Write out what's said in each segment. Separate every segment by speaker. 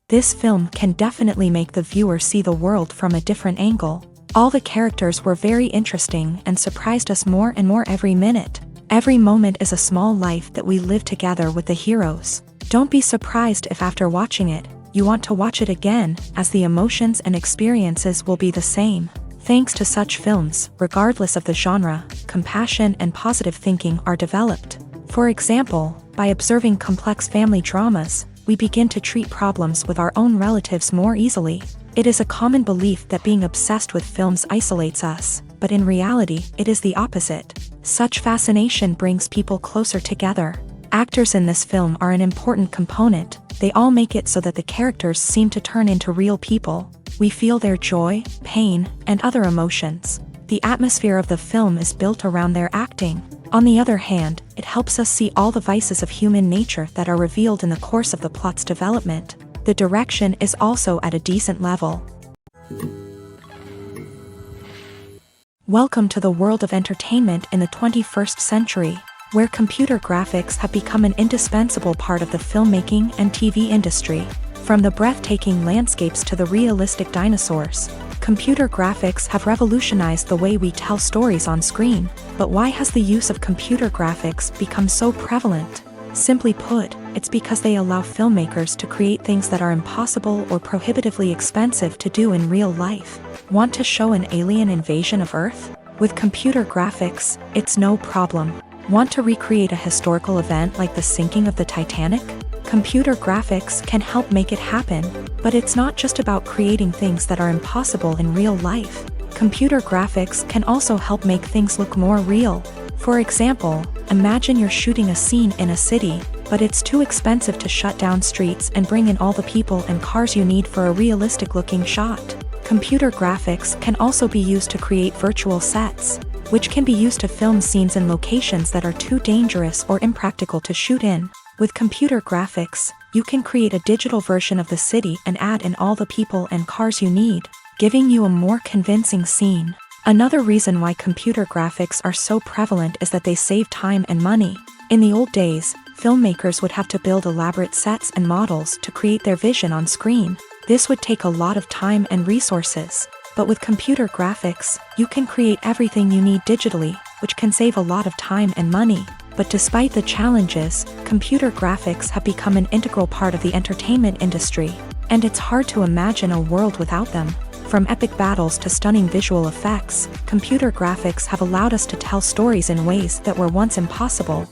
Speaker 1: This film can definitely make the viewer see the world from a different angle. All the characters were very interesting and surprised us more and more every minute. Every moment is a small life that we live together with the heroes. Don't be surprised if after watching it, you want to watch it again, as the emotions and experiences will be the same. Thanks to such films, regardless of the genre, compassion and positive thinking are developed. For example, by observing complex family dramas, we begin to treat problems with our own relatives more easily. It is a common belief that being obsessed with films isolates us, but in reality, it is the opposite. Such fascination brings people closer together. Actors in this film are an important component. They all make it so that the characters seem to turn into real people. We feel their joy, pain, and other emotions. The atmosphere of the film is built around their acting. On the other hand, it helps us see all the vices of human nature that are revealed in the course of the plot's development. The direction is also at a decent level. Welcome to the world of entertainment in the 21st century, where computer graphics have become an indispensable part of the filmmaking and TV industry. From the breathtaking landscapes to the realistic dinosaurs, computer graphics have revolutionized the way we tell stories on screen. But why has the use of computer graphics become so prevalent? Simply put, it's because they allow filmmakers to create things that are impossible or prohibitively expensive to do in real life. Want to show an alien invasion of Earth? With computer graphics, it's no problem. Want to recreate a historical event like the sinking of the Titanic? Computer graphics can help make it happen, but it's not just about creating things that are impossible in real life. Computer graphics can also help make things look more real. For example, imagine you're shooting a scene in a city, but it's too expensive to shut down streets and bring in all the people and cars you need for a realistic-looking shot. Computer graphics can also be used to create virtual sets, which can be used to film scenes in locations that are too dangerous or impractical to shoot in. With computer graphics, you can create a digital version of the city and add in all the people and cars you need, giving you a more convincing scene. Another reason why computer graphics are so prevalent is that they save time and money. In the old days, filmmakers would have to build elaborate sets and models to create their vision on screen. This would take a lot of time and resources. But with computer graphics, you can create everything you need digitally, which can save a lot of time and money. But despite the challenges, computer graphics have become an integral part of the entertainment industry, and it's hard to imagine a world without them. From epic battles to stunning visual effects, computer graphics have allowed us to tell stories in ways that were once impossible.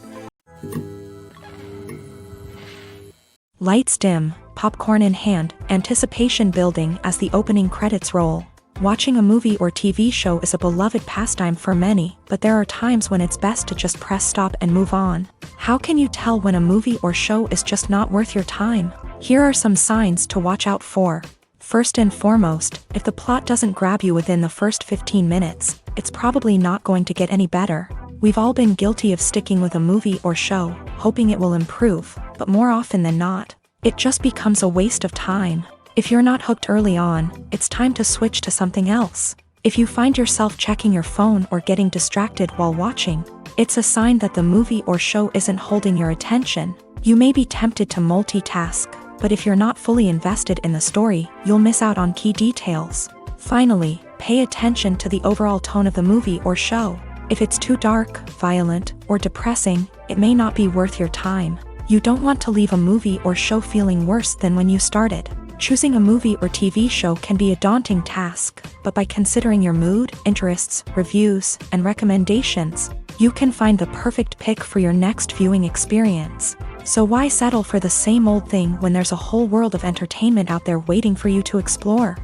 Speaker 1: Lights dim, popcorn in hand, anticipation building as the opening credits roll. Watching a movie or TV show is a beloved pastime for many, but there are times when it's best to just press stop and move on. How can you tell when a movie or show is just not worth your time? Here are some signs to watch out for. First and foremost, if the plot doesn't grab you within the first 15 minutes, it's probably not going to get any better. We've all been guilty of sticking with a movie or show, hoping it will improve, but more often than not, it just becomes a waste of time. If you're not hooked early on, it's time to switch to something else. If you find yourself checking your phone or getting distracted while watching, it's a sign that the movie or show isn't holding your attention. You may be tempted to multitask, but if you're not fully invested in the story, you'll miss out on key details. Finally, pay attention to the overall tone of the movie or show. If it's too dark, violent, or depressing, it may not be worth your time. You don't want to leave a movie or show feeling worse than when you started. Choosing a movie or TV show can be a daunting task, but by considering your mood, interests, reviews, and recommendations, you can find the perfect pick for your next viewing experience. So why settle for the same old thing when there's a whole world of entertainment out there waiting for you to explore?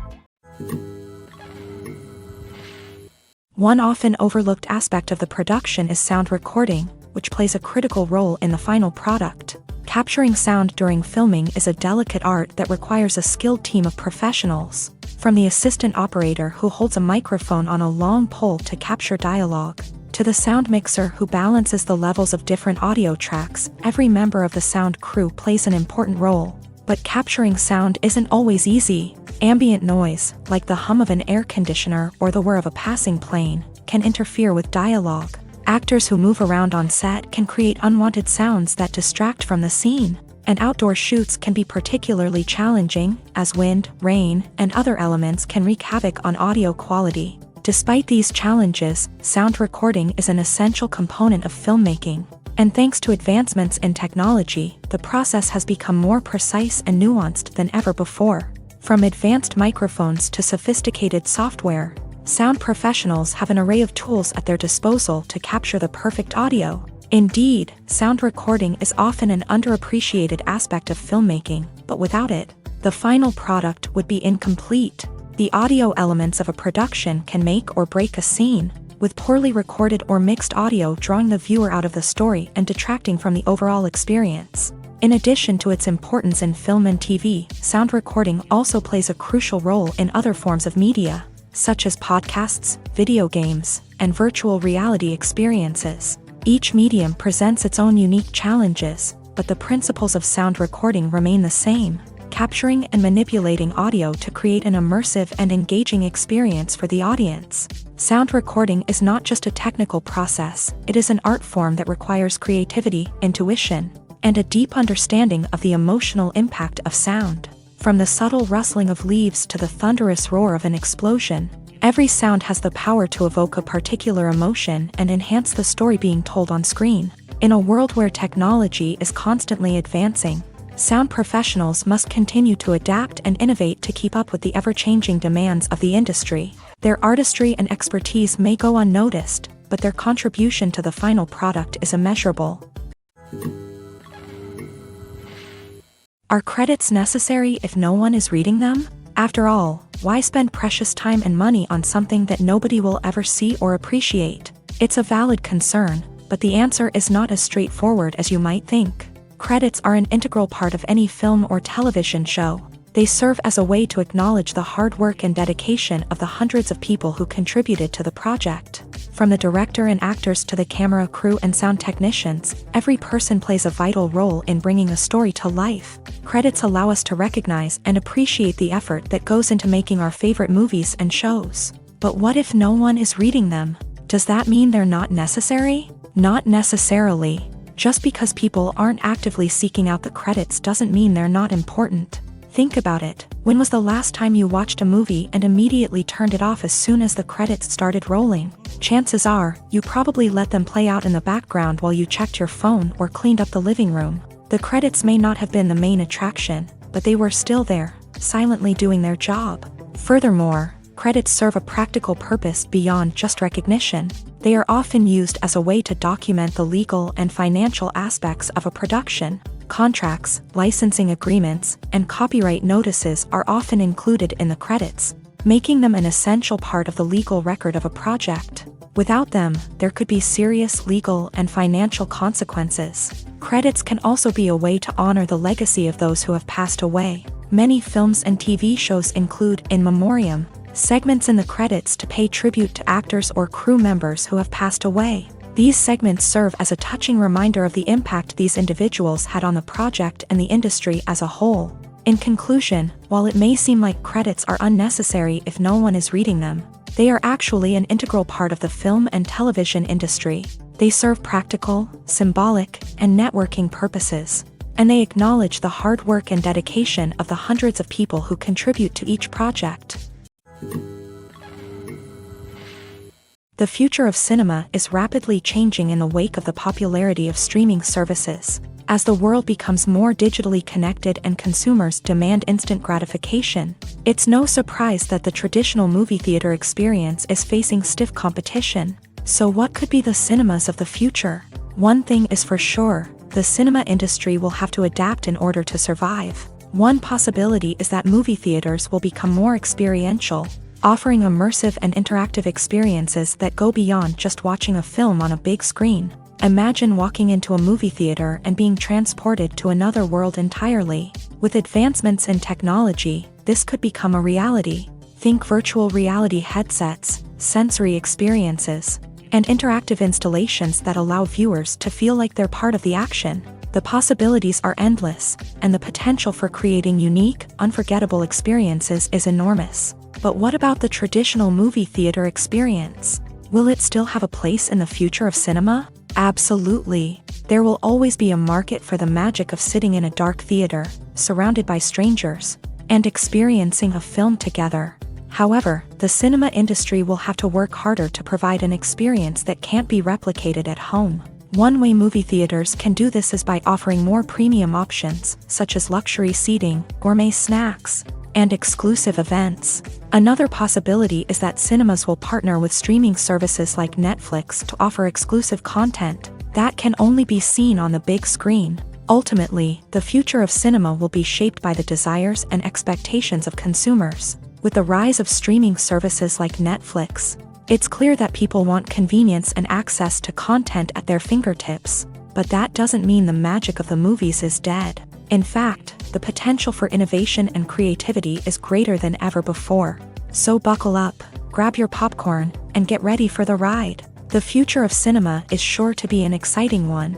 Speaker 1: One often overlooked aspect of the production is sound recording, which plays a critical role in the final product. Capturing sound during filming is a delicate art that requires a skilled team of professionals. From the assistant operator who holds a microphone on a long pole to capture dialogue, to the sound mixer who balances the levels of different audio tracks, every member of the sound crew plays an important role. But capturing sound isn't always easy. Ambient noise, like the hum of an air conditioner or the whir of a passing plane, can interfere with dialogue. Actors who move around on set can create unwanted sounds that distract from the scene. And outdoor shoots can be particularly challenging, as wind, rain, and other elements can wreak havoc on audio quality. Despite these challenges, sound recording is an essential component of filmmaking. And thanks to advancements in technology, the process has become more precise and nuanced than ever before. From advanced microphones to sophisticated software, sound professionals have an array of tools at their disposal to capture the perfect audio. Indeed, sound recording is often an underappreciated aspect of filmmaking, but without it, the final product would be incomplete. The audio elements of a production can make or break a scene, with poorly recorded or mixed audio drawing the viewer out of the story and detracting from the overall experience. In addition to its importance in film and TV, sound recording also plays a crucial role in other forms of media, such as podcasts, video games, and virtual reality experiences. Each medium presents its own unique challenges, but the principles of sound recording remain the same: capturing and manipulating audio to create an immersive and engaging experience for the audience. Sound recording is not just a technical process, it is an art form that requires creativity, intuition, and a deep understanding of the emotional impact of sound. From the subtle rustling of leaves to the thunderous roar of an explosion, every sound has the power to evoke a particular emotion and enhance the story being told on screen. In a world where technology is constantly advancing, sound professionals must continue to adapt and innovate to keep up with the ever-changing demands of the industry. Their artistry and expertise may go unnoticed, but their contribution to the final product is immeasurable. Are credits necessary if no one is reading them? After all, why spend precious time and money on something that nobody will ever see or appreciate? It's a valid concern, but the answer is not as straightforward as you might think. Credits are an integral part of any film or television show. They serve as a way to acknowledge the hard work and dedication of the hundreds of people who contributed to the project. From the director and actors to the camera crew and sound technicians, every person plays a vital role in bringing a story to life. Credits allow us to recognize and appreciate the effort that goes into making our favorite movies and shows. But what if no one is reading them? Does that mean they're not necessary? Not necessarily. Just because people aren't actively seeking out the credits doesn't mean they're not important. Think about it. When was the last time you watched a movie and immediately turned it off as soon as the credits started rolling? Chances are, you probably let them play out in the background while you checked your phone or cleaned up the living room. The credits may not have been the main attraction, but they were still there, silently doing their job. Furthermore, credits serve a practical purpose beyond just recognition. They are often used as a way to document the legal and financial aspects of a production. Contracts, licensing agreements, and copyright notices are often included in the credits, making them an essential part of the legal record of a project. Without them, there could be serious legal and financial consequences. Credits can also be a way to honor the legacy of those who have passed away. Many films and TV shows include in memoriam segments in the credits to pay tribute to actors or crew members who have passed away. These segments serve as a touching reminder of the impact these individuals had on the project and the industry as a whole. In conclusion, while it may seem like credits are unnecessary if no one is reading them, they are actually an integral part of the film and television industry. They serve practical, symbolic, and networking purposes, and they acknowledge the hard work and dedication of the hundreds of people who contribute to each project. The future of cinema is rapidly changing in the wake of the popularity of streaming services. As the world becomes more digitally connected and consumers demand instant gratification, it's no surprise that the traditional movie theater experience is facing stiff competition. So what could be the cinemas of the future? One thing is for sure, the cinema industry will have to adapt in order to survive. One possibility is that movie theaters will become more experiential, offering immersive and interactive experiences that go beyond just watching a film on a big screen. Imagine walking into a movie theater and being transported to another world entirely. With advancements in technology, this could become a reality. Think virtual reality headsets, sensory experiences, and interactive installations that allow viewers to feel like they're part of the action. The possibilities are endless, and the potential for creating unique, unforgettable experiences is enormous. But what about the traditional movie theater experience? Will it still have a place in the future of cinema? Absolutely. There will always be a market for the magic of sitting in a dark theater, surrounded by strangers, and experiencing a film together. However, the cinema industry will have to work harder to provide an experience that can't be replicated at home. One way movie theaters can do this is by offering more premium options, such as luxury seating, gourmet snacks, and exclusive events. Another possibility is that cinemas will partner with streaming services like Netflix to offer exclusive content that can only be seen on the big screen. Ultimately, the future of cinema will be shaped by the desires and expectations of consumers. With the rise of streaming services like Netflix, it's clear that people want convenience and access to content at their fingertips. But that doesn't mean the magic of the movies is dead. In fact, the potential for innovation and creativity is greater than ever before. So buckle up, grab your popcorn, and get ready for the ride. The future of cinema is sure to be an exciting one.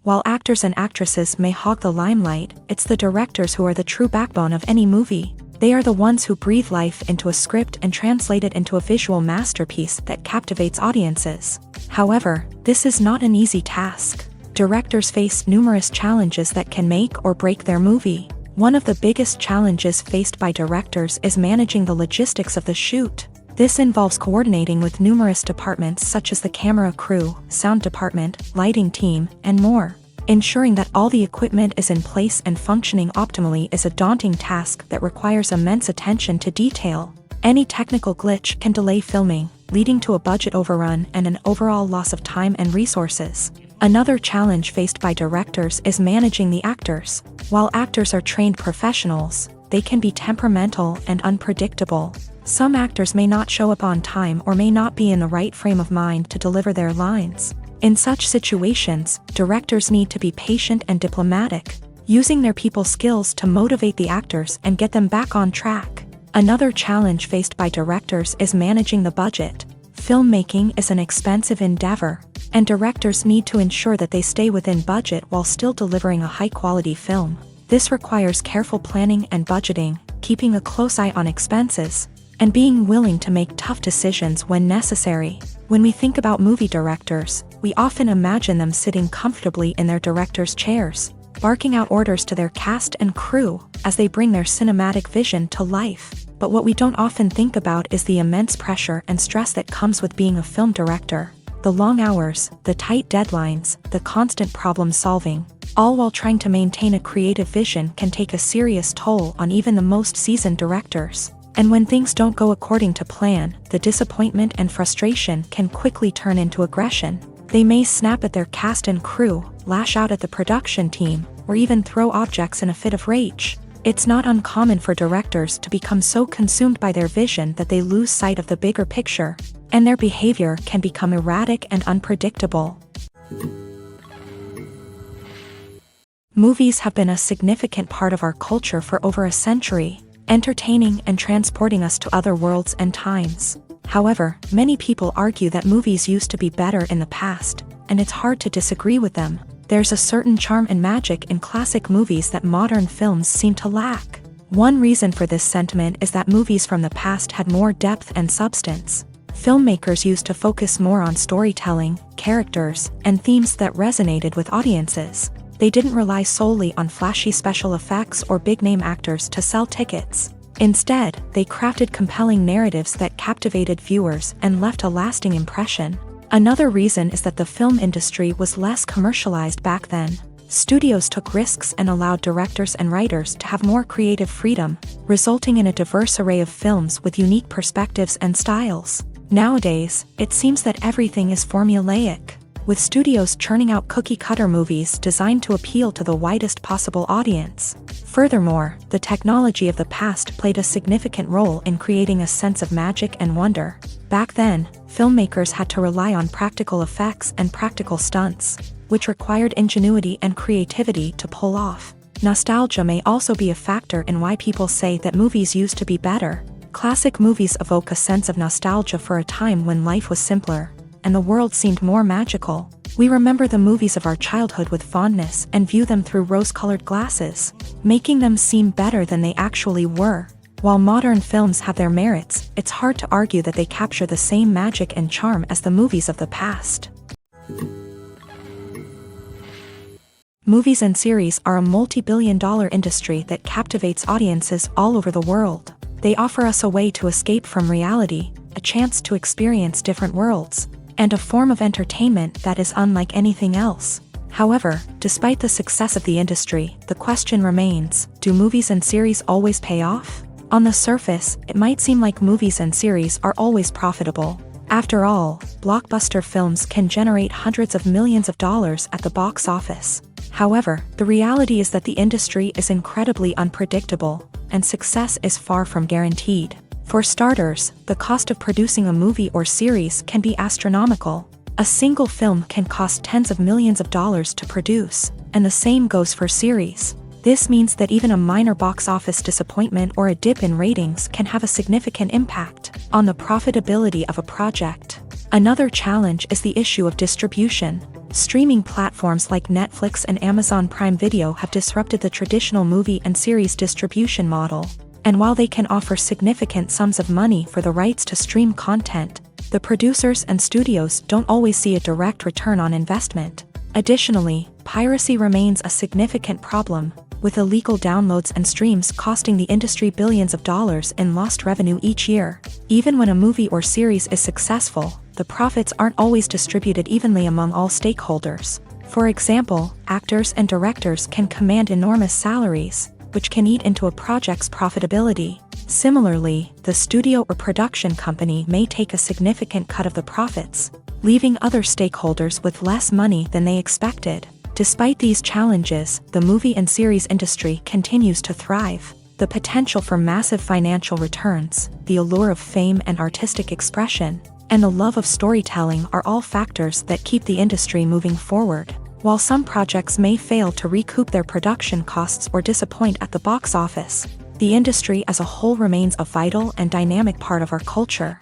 Speaker 1: While actors and actresses may hog the limelight, it's the directors who are the true backbone of any movie. They are the ones who breathe life into a script and translate it into a visual masterpiece that captivates audiences. However, this is not an easy task. Directors face numerous challenges that can make or break their movie. One of the biggest challenges faced by directors is managing the logistics of the shoot. This involves coordinating with numerous departments such as the camera crew, sound department, lighting team, and more. Ensuring that all the equipment is in place and functioning optimally is a daunting task that requires immense attention to detail. Any technical glitch can delay filming, leading to a budget overrun and an overall loss of time and resources. Another challenge faced by directors is managing the actors. While actors are trained professionals, they can be temperamental and unpredictable. Some actors may not show up on time or may not be in the right frame of mind to deliver their lines. In such situations, directors need to be patient and diplomatic, using their people skills to motivate the actors and get them back on track. Another challenge faced by directors is managing the budget. Filmmaking is an expensive endeavor, and directors need to ensure that they stay within budget while still delivering a high-quality film. This requires careful planning and budgeting, keeping a close eye on expenses, and being willing to make tough decisions when necessary. When we think about movie directors, we often imagine them sitting comfortably in their director's chairs, barking out orders to their cast and crew as they bring their cinematic vision to life. But what we don't often think about is the immense pressure and stress that comes with being a film director. The long hours, the tight deadlines, the constant problem solving, all while trying to maintain a creative vision can take a serious toll on even the most seasoned directors. And when things don't go according to plan, the disappointment and frustration can quickly turn into aggression. They may snap at their cast and crew, lash out at the production team, or even throw objects in a fit of rage. It's not uncommon for directors to become so consumed by their vision that they lose sight of the bigger picture, and their behavior can become erratic and unpredictable. Movies have been a significant part of our culture for over a century, entertaining and transporting us to other worlds and times. However, many people argue that movies used to be better in the past, and it's hard to disagree with them. There's a certain charm and magic in classic movies that modern films seem to lack. One reason for this sentiment is that movies from the past had more depth and substance. Filmmakers used to focus more on storytelling, characters, and themes that resonated with audiences. They didn't rely solely on flashy special effects or big-name actors to sell tickets. Instead, they crafted compelling narratives that captivated viewers and left a lasting impression. Another reason is that the film industry was less commercialized back then. Studios took risks and allowed directors and writers to have more creative freedom, resulting in a diverse array of films with unique perspectives and styles. Nowadays, it seems that everything is formulaic, with studios churning out cookie-cutter movies designed to appeal to the widest possible audience. Furthermore, the technology of the past played a significant role in creating a sense of magic and wonder. Back then, filmmakers had to rely on practical effects and practical stunts, which required ingenuity and creativity to pull off. Nostalgia may also be a factor in why people say that movies used to be better. Classic movies evoke a sense of nostalgia for a time when life was simpler, and the world seemed more magical. We remember the movies of our childhood with fondness and view them through rose-colored glasses, making them seem better than they actually were. While modern films have their merits, it's hard to argue that they capture the same magic and charm as the movies of the past. Movies and series are a multi-billion-dollar industry that captivates audiences all over the world. They offer us a way to escape from reality, a chance to experience different worlds, and a form of entertainment that is unlike anything else. However, despite the success of the industry, the question remains, do movies and series always pay off? On the surface, it might seem like movies and series are always profitable. After all, blockbuster films can generate hundreds of millions of dollars at the box office. However, the reality is that the industry is incredibly unpredictable, and success is far from guaranteed. For starters, the cost of producing a movie or series can be astronomical. A single film can cost tens of millions of dollars to produce, and the same goes for series. This means that even a minor box office disappointment or a dip in ratings can have a significant impact on the profitability of a project. Another challenge is the issue of distribution. Streaming platforms like Netflix and Amazon Prime Video have disrupted the traditional movie and series distribution model. And while they can offer significant sums of money for the rights to stream content, the producers and studios don't always see a direct return on investment. Additionally, piracy remains a significant problem, with illegal downloads and streams costing the industry billions of dollars in lost revenue each year. Even when a movie or series is successful, the profits aren't always distributed evenly among all stakeholders. For example, actors and directors can command enormous salaries, which can eat into a project's profitability. Similarly, the studio or production company may take a significant cut of the profits, leaving other stakeholders with less money than they expected. Despite these challenges, the movie and series industry continues to thrive. The potential for massive financial returns, the allure of fame and artistic expression, and the love of storytelling are all factors that keep the industry moving forward. While some projects may fail to recoup their production costs or disappoint at the box office, the industry as a whole remains a vital and dynamic part of our culture.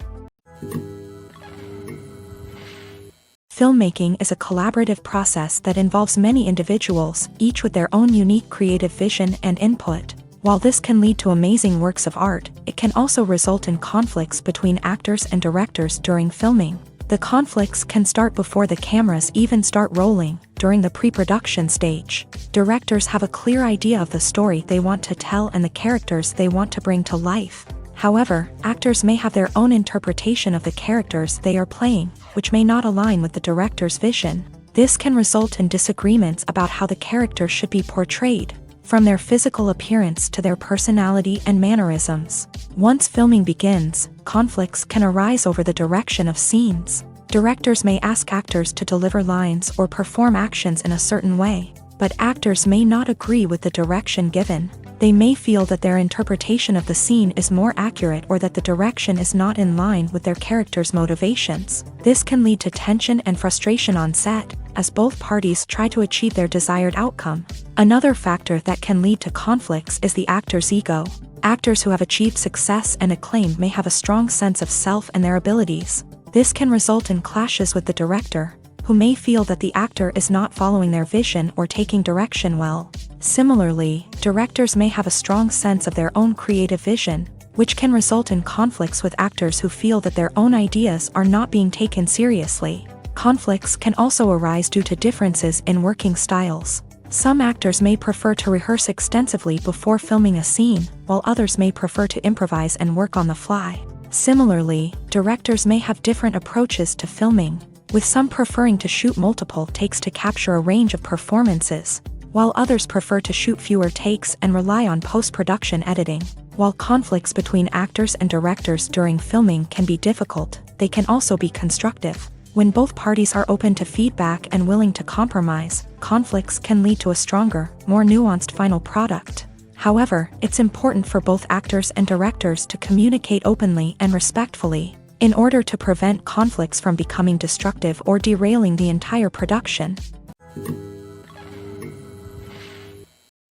Speaker 1: Filmmaking is a collaborative process that involves many individuals, each with their own unique creative vision and input. While this can lead to amazing works of art, it can also result in conflicts between actors and directors during filming. The conflicts can start before the cameras even start rolling, during the pre-production stage. Directors have a clear idea of the story they want to tell and the characters they want to bring to life. However, actors may have their own interpretation of the characters they are playing, which may not align with the director's vision. This can result in disagreements about how the character should be portrayed, from their physical appearance to their personality and mannerisms. Once filming begins, conflicts can arise over the direction of scenes. Directors may ask actors to deliver lines or perform actions in a certain way, but actors may not agree with the direction given. They may feel that their interpretation of the scene is more accurate or that the direction is not in line with their character's motivations. This can lead to tension and frustration on set, as both parties try to achieve their desired outcome. Another factor that can lead to conflicts is the actor's ego. Actors who have achieved success and acclaim may have a strong sense of self and their abilities. This can result in clashes with the director, who may feel that the actor is not following their vision or taking direction well. Similarly, directors may have a strong sense of their own creative vision, which can result in conflicts with actors who feel that their own ideas are not being taken seriously. Conflicts can also arise due to differences in working styles. Some actors may prefer to rehearse extensively before filming a scene, while others may prefer to improvise and work on the fly. Similarly, directors may have different approaches to filming. with some preferring to shoot multiple takes to capture a range of performances, while others prefer to shoot fewer takes and rely on post-production editing. While conflicts between actors and directors during filming can be difficult, they can also be constructive. When both parties are open to feedback and willing to compromise, conflicts can lead to a stronger, more nuanced final product. However, it's important for both actors and directors to communicate openly and respectfully, in order to prevent conflicts from becoming destructive or derailing the entire production.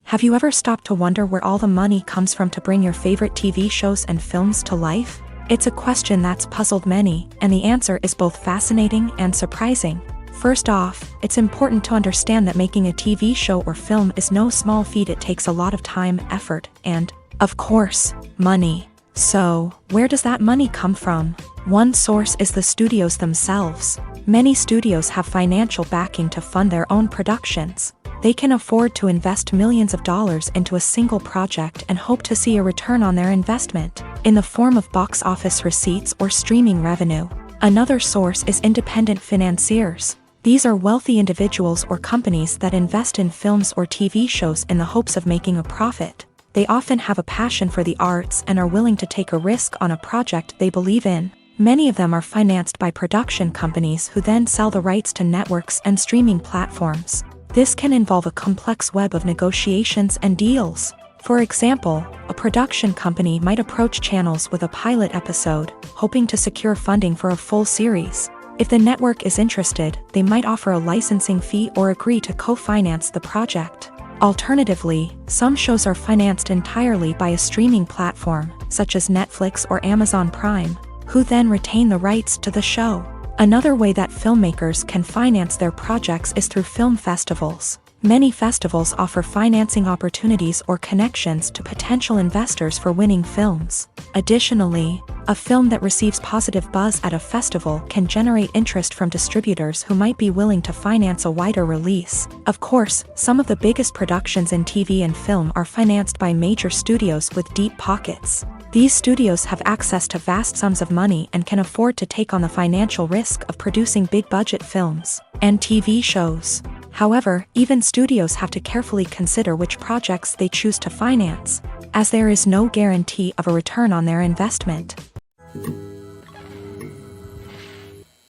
Speaker 1: Have you ever stopped to wonder where all the money comes from to bring your favorite TV shows and films to life? It's a question that's puzzled many, and the answer is both fascinating and surprising. First off, it's important to understand that making a TV show or film is no small feat. It takes a lot of time, effort, and, of course, money. So, where does that money come from? One source is the studios themselves. Many studios have financial backing to fund their own productions. They can afford to invest millions of dollars into a single project and hope to see a return on their investment, in the form of box office receipts or streaming revenue. Another source is independent financiers. These are wealthy individuals or companies that invest in films or TV shows in the hopes of making a profit. They often have a passion for the arts and are willing to take a risk on a project they believe in. Many of them are financed by production companies who then sell the rights to networks and streaming platforms. This can involve a complex web of negotiations and deals. For example, a production company might approach channels with a pilot episode, hoping to secure funding for a full series. If the network is interested, they might offer a licensing fee or agree to co-finance the project. Alternatively, some shows are financed entirely by a streaming platform, such as Netflix or Amazon Prime, who then retain the rights to the show. Another way that filmmakers can finance their projects is through film festivals. Many festivals offer financing opportunities or connections to potential investors for winning films. Additionally, a film that receives positive buzz at a festival can generate interest from distributors who might be willing to finance a wider release. Of course, some of the biggest productions in TV and film are financed by major studios with deep pockets. These studios have access to vast sums of money and can afford to take on the financial risk of producing big-budget films and TV shows. However, even studios have to carefully consider which projects they choose to finance, as there is no guarantee of a return on their investment.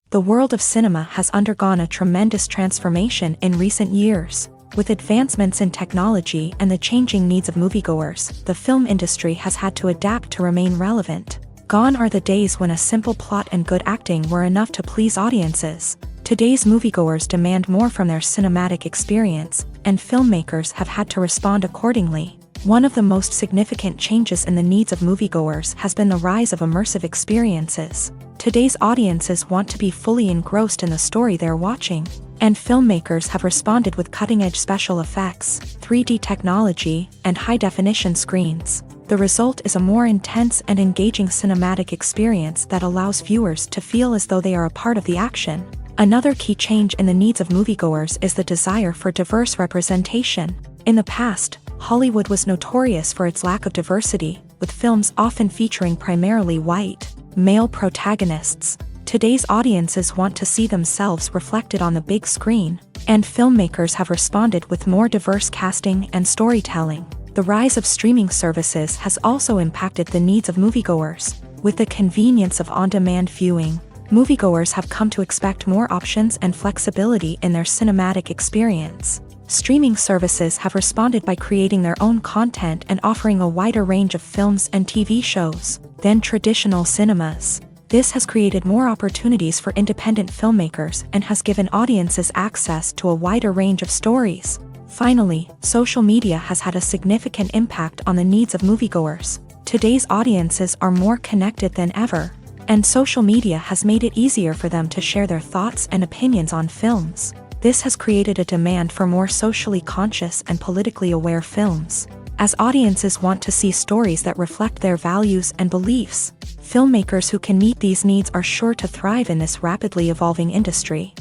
Speaker 1: The world of cinema has undergone a tremendous transformation in recent years. With advancements in technology and the changing needs of moviegoers, the film industry has had to adapt to remain relevant. Gone are the days when a simple plot and good acting were enough to please audiences. Today's moviegoers demand more from their cinematic experience, and filmmakers have had to respond accordingly. One of the most significant changes in the needs of moviegoers has been the rise of immersive experiences. Today's audiences want to be fully engrossed in the story they're watching, and filmmakers have responded with cutting-edge special effects, 3D technology, and high-definition screens. The result is a more intense and engaging cinematic experience that allows viewers to feel as though they are a part of the action. Another key change in the needs of moviegoers is the desire for diverse representation. In the past, Hollywood was notorious for its lack of diversity, with films often featuring primarily white, male protagonists. Today's audiences want to see themselves reflected on the big screen, and filmmakers have responded with more diverse casting and storytelling. The rise of streaming services has also impacted the needs of moviegoers. With the convenience of on-demand viewing, moviegoers have come to expect more options and flexibility in their cinematic experience. Streaming services have responded by creating their own content and offering a wider range of films and TV shows than traditional cinemas. This has created more opportunities for independent filmmakers and has given audiences access to a wider range of stories. Finally, social media has had a significant impact on the needs of moviegoers. Today's audiences are more connected than ever, and social media has made it easier for them to share their thoughts and opinions on films. This has created a demand for more socially conscious and politically aware films. As audiences want to see stories that reflect their values and beliefs, filmmakers who can meet these needs are sure to thrive in this rapidly evolving industry.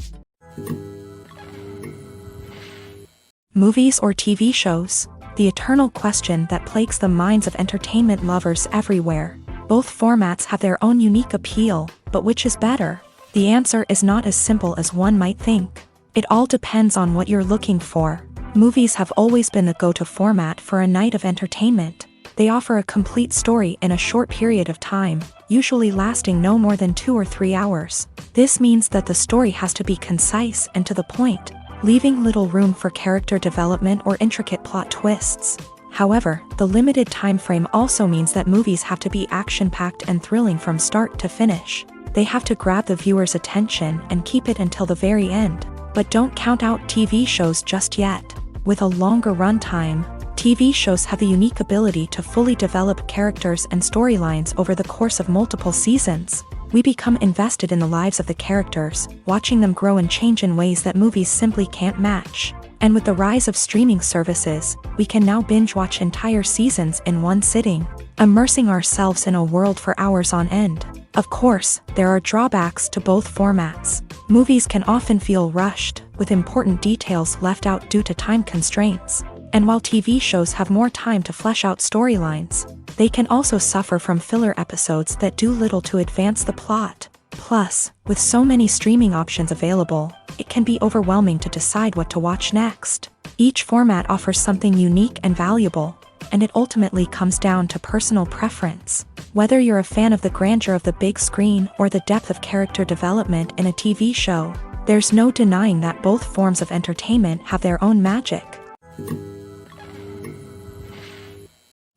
Speaker 1: Movies or TV shows? The eternal question that plagues the minds of entertainment lovers everywhere. Both formats have their own unique appeal, but which is better? The answer is not as simple as one might think. It all depends on what you're looking for. Movies have always been the go-to format for a night of entertainment. They offer a complete story in a short period of time, usually lasting no more than 2 or 3 hours. This means that the story has to be concise and to the point, leaving little room for character development or intricate plot twists. However, the limited time frame also means that movies have to be action-packed and thrilling from start to finish. They have to grab the viewer's attention and keep it until the very end. But don't count out TV shows just yet. With a longer runtime, TV shows have the unique ability to fully develop characters and storylines over the course of multiple seasons. We become invested in the lives of the characters, watching them grow and change in ways that movies simply can't match. And with the rise of streaming services, we can now binge-watch entire seasons in one sitting, immersing ourselves in a world for hours on end. Of course, there are drawbacks to both formats. Movies can often feel rushed, with important details left out due to time constraints. And while TV shows have more time to flesh out storylines, they can also suffer from filler episodes that do little to advance the plot. Plus, with so many streaming options available, it can be overwhelming to decide what to watch next. Each format offers something unique and valuable, and it ultimately comes down to personal preference. Whether you're a fan of the grandeur of the big screen or the depth of character development in a TV show, there's no denying that both forms of entertainment have their own magic.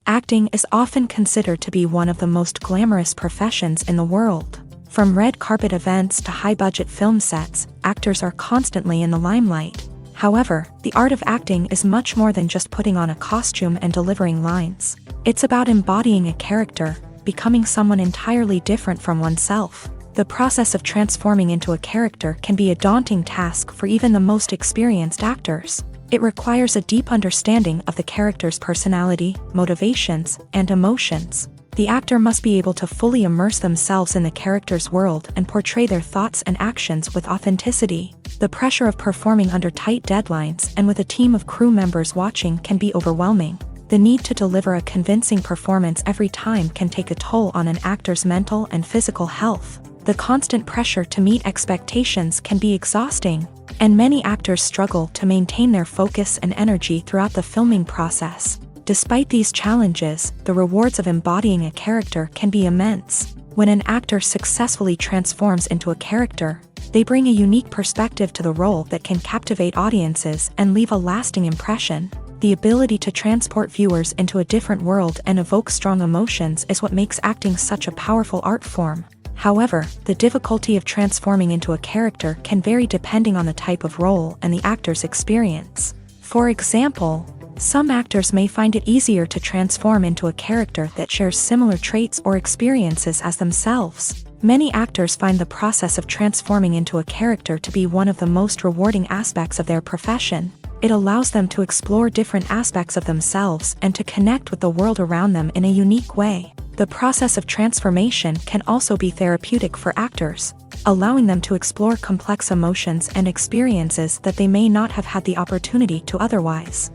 Speaker 1: Acting is often considered to be one of the most glamorous professions in the world. From red carpet events to high-budget film sets, actors are constantly in the limelight. However, the art of acting is much more than just putting on a costume and delivering lines. It's about embodying a character, becoming someone entirely different from oneself. The process of transforming into a character can be a daunting task for even the most experienced actors. It requires a deep understanding of the character's personality, motivations, and emotions. The actor must be able to fully immerse themselves in the character's world and portray their thoughts and actions with authenticity. The pressure of performing under tight deadlines and with a team of crew members watching can be overwhelming. The need to deliver a convincing performance every time can take a toll on an actor's mental and physical health. The constant pressure to meet expectations can be exhausting, and many actors struggle to maintain their focus and energy throughout the filming process. Despite these challenges, the rewards of embodying a character can be immense. When an actor successfully transforms into a character, they bring a unique perspective to the role that can captivate audiences and leave a lasting impression. The ability to transport viewers into a different world and evoke strong emotions is what makes acting such a powerful art form. However, the difficulty of transforming into a character can vary depending on the type of role and the actor's experience. For example, some actors may find it easier to transform into a character that shares similar traits or experiences as themselves. Many actors find the process of transforming into a character to be one of the most rewarding aspects of their profession. It allows them to explore different aspects of themselves and to connect with the world around them in a unique way. The process of transformation can also be therapeutic for actors, allowing them to explore complex emotions and experiences that they may not have had the opportunity to otherwise.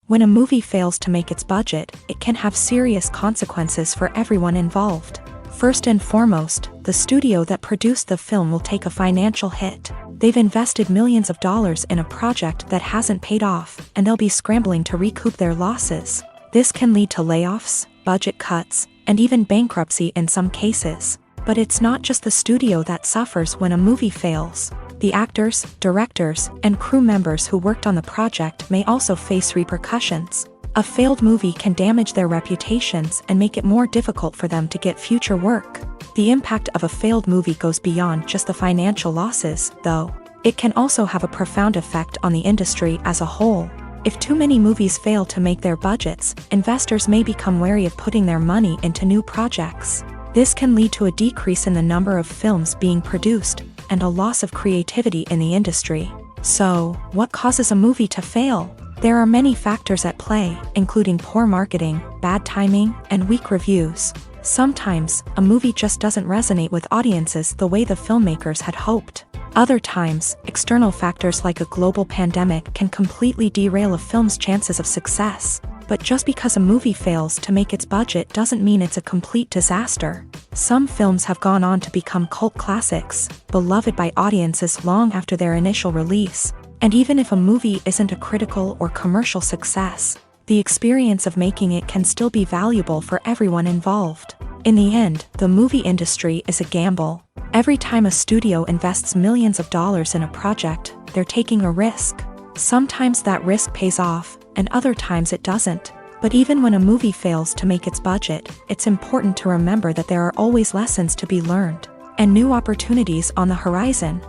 Speaker 1: When a movie fails to make its budget, it can have serious consequences for everyone involved. First and foremost, the studio that produced the film will take a financial hit. They've invested millions of dollars in a project that hasn't paid off, and they'll be scrambling to recoup their losses. This can lead to layoffs, budget cuts, and even bankruptcy in some cases. But it's not just the studio that suffers when a movie fails. The actors, directors, and crew members who worked on the project may also face repercussions. A failed movie can damage their reputations and make it more difficult for them to get future work. The impact of a failed movie goes beyond just the financial losses, though. It can also have a profound effect on the industry as a whole. If too many movies fail to make their budgets, investors may become wary of putting their money into new projects. This can lead to a decrease in the number of films being produced, and a loss of creativity in the industry. So, what causes a movie to fail? There are many factors at play, including poor marketing, bad timing, and weak reviews. Sometimes, a movie just doesn't resonate with audiences the way the filmmakers had hoped. Other times, external factors like a global pandemic can completely derail a film's chances of success. But just because a movie fails to make its budget doesn't mean it's a complete disaster. Some films have gone on to become cult classics, beloved by audiences long after their initial release. And even if a movie isn't a critical or commercial success, the experience of making it can still be valuable for everyone involved. In the end, the movie industry is a gamble. Every time a studio invests millions of dollars in a project, they're taking a risk. Sometimes that risk pays off, and other times it doesn't. But even when a movie fails to make its budget, it's important to remember that there are always lessons to be learned, and new opportunities on the horizon.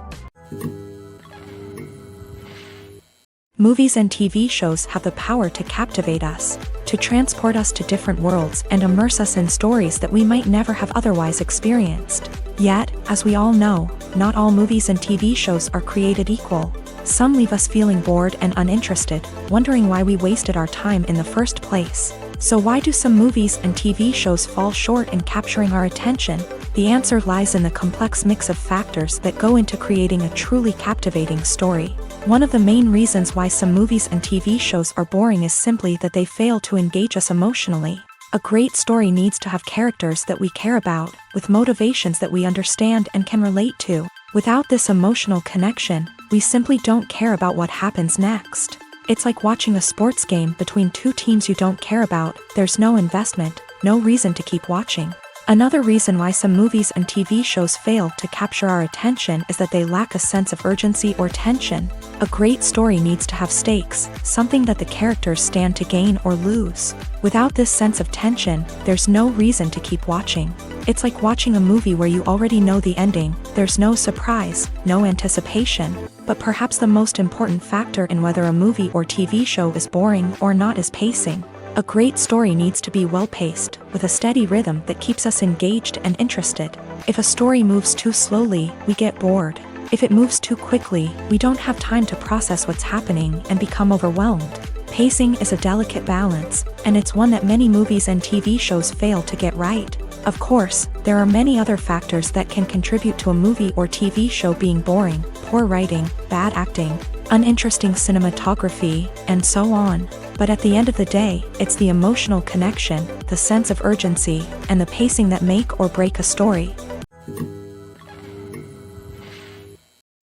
Speaker 1: Movies and TV shows have the power to captivate us, to transport us to different worlds and immerse us in stories that we might never have otherwise experienced. Yet, as we all know, not all movies and TV shows are created equal. Some leave us feeling bored and uninterested, wondering why we wasted our time in the first place. So why do some movies and TV shows fall short in capturing our attention? The answer lies in the complex mix of factors that go into creating a truly captivating story. One of the main reasons why some movies and TV shows are boring is simply that they fail to engage us emotionally. A great story needs to have characters that we care about, with motivations that we understand and can relate to. Without this emotional connection, we simply don't care about what happens next. It's like watching a sports game between two teams you don't care about. There's no investment, no reason to keep watching. Another reason why some movies and TV shows fail to capture our attention is that they lack a sense of urgency or tension. A great story needs to have stakes, something that the characters stand to gain or lose. Without this sense of tension, there's no reason to keep watching. It's like watching a movie where you already know the ending. There's no surprise, no anticipation. But perhaps the most important factor in whether a movie or TV show is boring or not is pacing. A great story needs to be well-paced, with a steady rhythm that keeps us engaged and interested. If a story moves too slowly, we get bored. If it moves too quickly, we don't have time to process what's happening and become overwhelmed. Pacing is a delicate balance, and it's one that many movies and TV shows fail to get right. Of course, there are many other factors that can contribute to a movie or TV show being boring: poor writing, bad acting, uninteresting cinematography, and so on. But at the end of the day, it's the emotional connection, the sense of urgency, and the pacing that make or break a story.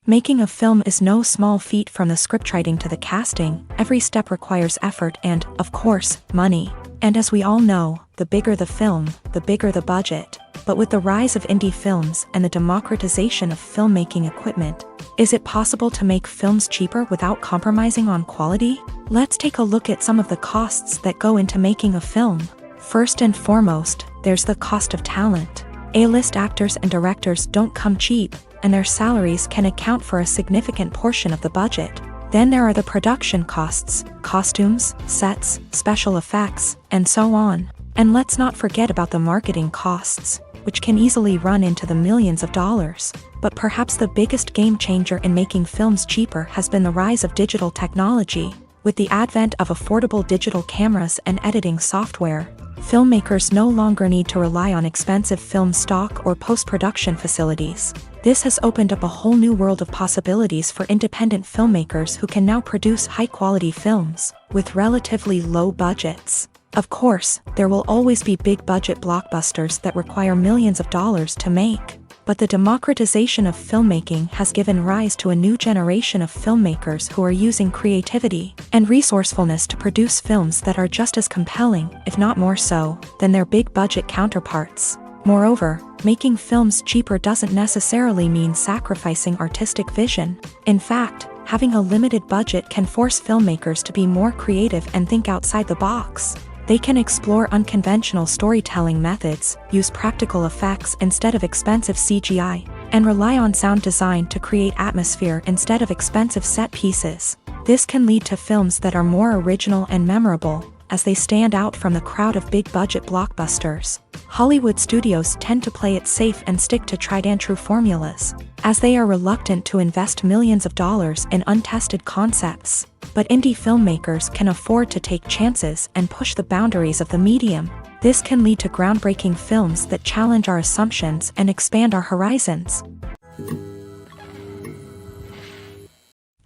Speaker 1: Making a film is no small feat. From the scriptwriting to the casting, every step requires effort and, of course, money. And as we all know, the bigger the film, the bigger the budget. But with the rise of indie films and the democratization of filmmaking equipment, is it possible to make films cheaper without compromising on quality? Let's take a look at some of the costs that go into making a film. First and foremost, there's the cost of talent. A-list actors and directors don't come cheap, and their salaries can account for a significant portion of the budget. Then there are the production costs, costumes, sets, special effects, and so on. And let's not forget about the marketing costs, which can easily run into the millions of dollars. But perhaps the biggest game changer in making films cheaper has been the rise of digital technology. With the advent of affordable digital cameras and editing software, filmmakers no longer need to rely on expensive film stock or post-production facilities. This has opened up a whole new world of possibilities for independent filmmakers who can now produce high-quality films with relatively low budgets. Of course, there will always be big-budget blockbusters that require millions of dollars to make. But the democratization of filmmaking has given rise to a new generation of filmmakers who are using creativity and resourcefulness to produce films that are just as compelling, if not more so, than their big-budget counterparts. Moreover, making films cheaper doesn't necessarily mean sacrificing artistic vision. In fact, having a limited budget can force filmmakers to be more creative and think outside the box. They can explore unconventional storytelling methods, use practical effects instead of expensive CGI, and rely on sound design to create atmosphere instead of expensive set pieces. This can lead to films that are more original and memorable, as they stand out from the crowd of big-budget blockbusters. Hollywood studios tend to play it safe and stick to tried-and-true formulas, as they are reluctant to invest millions of dollars in untested concepts. But indie filmmakers can afford to take chances and push the boundaries of the medium. This can lead to groundbreaking films that challenge our assumptions and expand our horizons.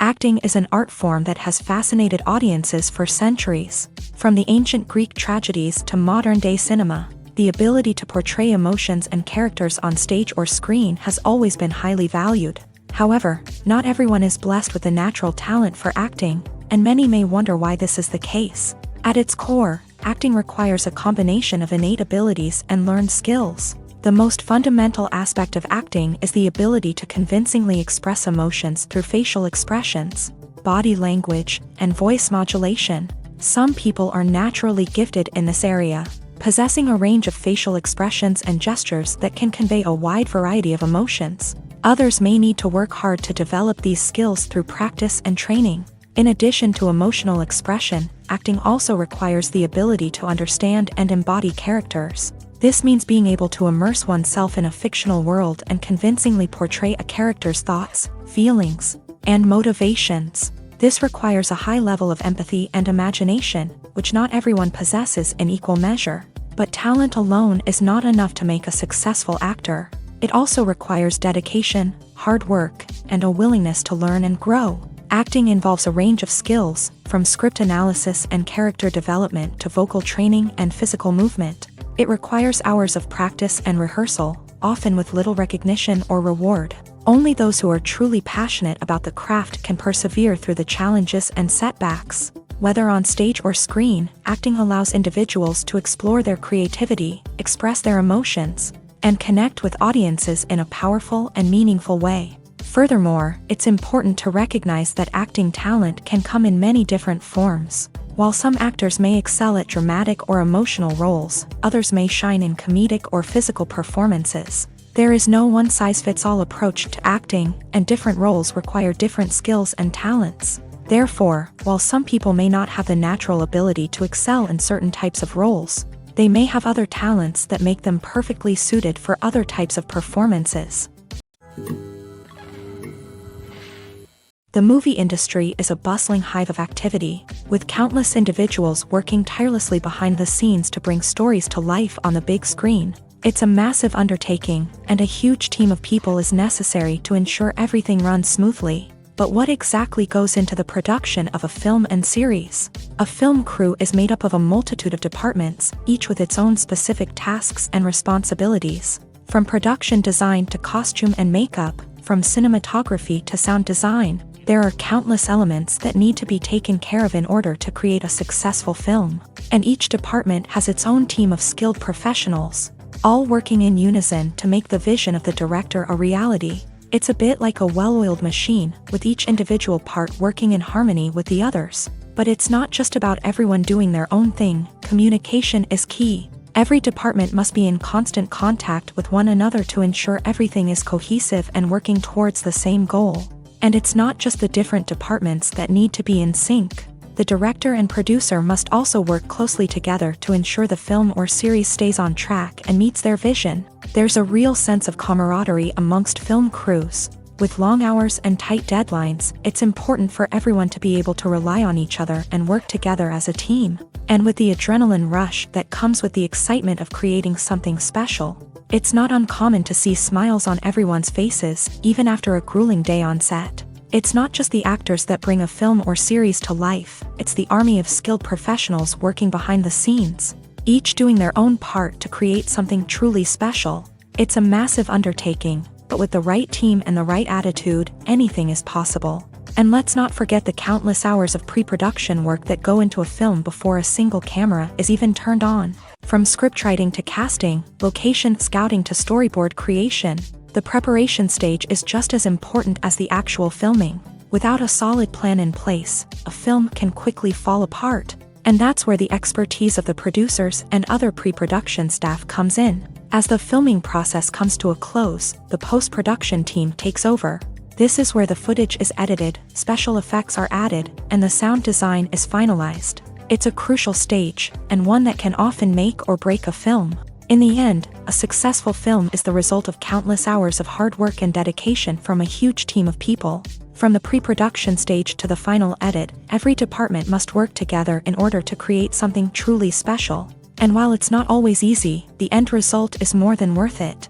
Speaker 1: Acting is an art form that has fascinated audiences for centuries. From the ancient Greek tragedies to modern-day cinema, the ability to portray emotions and characters on stage or screen has always been highly valued. However, not everyone is blessed with the natural talent for acting, and many may wonder why this is the case. At its core, acting requires a combination of innate abilities and learned skills. The most fundamental aspect of acting is the ability to convincingly express emotions through facial expressions, body language, and voice modulation. Some people are naturally gifted in this area, possessing a range of facial expressions and gestures that can convey a wide variety of emotions. Others may need to work hard to develop these skills through practice and training. In addition to emotional expression, acting also requires the ability to understand and embody characters. This means being able to immerse oneself in a fictional world and convincingly portray a character's thoughts, feelings, and motivations. This requires a high level of empathy and imagination, which not everyone possesses in equal measure. But talent alone is not enough to make a successful actor. It also requires dedication, hard work, and a willingness to learn and grow. Acting involves a range of skills, from script analysis and character development to vocal training and physical movement. It requires hours of practice and rehearsal, often with little recognition or reward. Only those who are truly passionate about the craft can persevere through the challenges and setbacks. Whether on stage or screen, acting allows individuals to explore their creativity, express their emotions, and connect with audiences in a powerful and meaningful way. Furthermore, it's important to recognize that acting talent can come in many different forms. While some actors may excel at dramatic or emotional roles, others may shine in comedic or physical performances. There is no one-size-fits-all approach to acting, and different roles require different skills and talents. Therefore, while some people may not have the natural ability to excel in certain types of roles, they may have other talents that make them perfectly suited for other types of performances. The movie industry is a bustling hive of activity, with countless individuals working tirelessly behind the scenes to bring stories to life on the big screen. It's a massive undertaking, and a huge team of people is necessary to ensure everything runs smoothly. But what exactly goes into the production of a film and series? A film crew is made up of a multitude of departments, each with its own specific tasks and responsibilities. From production design to costume and makeup, from cinematography to sound design, there are countless elements that need to be taken care of in order to create a successful film. And each department has its own team of skilled professionals, all working in unison to make the vision of the director a reality. It's a bit like a well-oiled machine, with each individual part working in harmony with the others. But it's not just about everyone doing their own thing. Communication is key. Every department must be in constant contact with one another to ensure everything is cohesive and working towards the same goal. And it's not just the different departments that need to be in sync. The director and producer must also work closely together to ensure the film or series stays on track and meets their vision. There's a real sense of camaraderie amongst film crews. With long hours and tight deadlines, it's important for everyone to be able to rely on each other and work together as a team. And with the adrenaline rush that comes with the excitement of creating something special, it's not uncommon to see smiles on everyone's faces, even after a grueling day on set. It's not just the actors that bring a film or series to life, it's the army of skilled professionals working behind the scenes, each doing their own part to create something truly special. It's a massive undertaking, but with the right team and the right attitude, anything is possible. And let's not forget the countless hours of pre-production work that go into a film before a single camera is even turned on. From scriptwriting to casting, location scouting to storyboard creation, the preparation stage is just as important as the actual filming. Without a solid plan in place, a film can quickly fall apart. And that's where the expertise of the producers and other pre-production staff comes in. As the filming process comes to a close, the post-production team takes over. This is where the footage is edited, special effects are added, and the sound design is finalized. It's a crucial stage, and one that can often make or break a film. In the end, a successful film is the result of countless hours of hard work and dedication from a huge team of people. From the pre-production stage to the final edit, every department must work together in order to create something truly special. And while it's not always easy, the end result is more than worth it.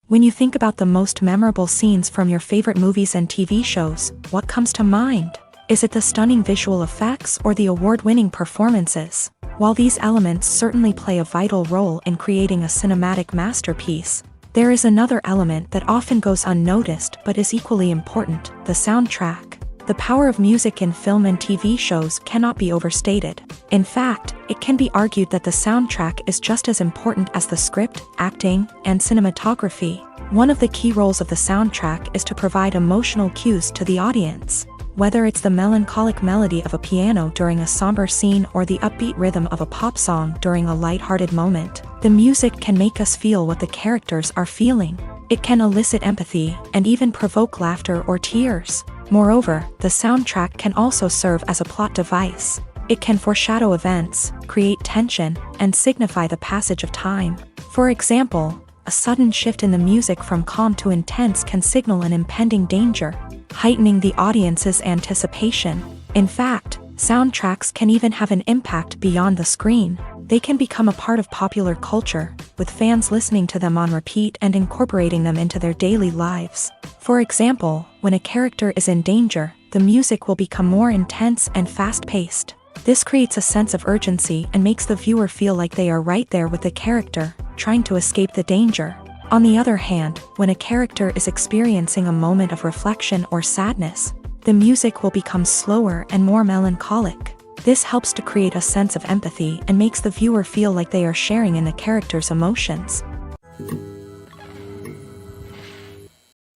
Speaker 1: When you think about the most memorable scenes from your favorite movies and TV shows, what comes to mind? Is it the stunning visual effects or the award-winning performances? While these elements certainly play a vital role in creating a cinematic masterpiece, there is another element that often goes unnoticed but is equally important: the soundtrack. The power of music in film and TV shows cannot be overstated. In fact, it can be argued that the soundtrack is just as important as the script, acting, and cinematography. One of the key roles of the soundtrack is to provide emotional cues to the audience. Whether it's the melancholic melody of a piano during a somber scene or the upbeat rhythm of a pop song during a light-hearted moment, the music can make us feel what the characters are feeling. It can elicit empathy and even provoke laughter or tears. Moreover, the soundtrack can also serve as a plot device. It can foreshadow events, create tension, and signify the passage of time. For example, a sudden shift in the music from calm to intense can signal an impending danger, heightening the audience's anticipation. In fact, soundtracks can even have an impact beyond the screen. They can become a part of popular culture, with fans listening to them on repeat and incorporating them into their daily lives. For example, when a character is in danger, the music will become more intense and fast-paced. This creates a sense of urgency and makes the viewer feel like they are right there with the character, trying to escape the danger. On the other hand, when a character is experiencing a moment of reflection or sadness, the music will become slower and more melancholic. This helps to create a sense of empathy and makes the viewer feel like they are sharing in the character's emotions.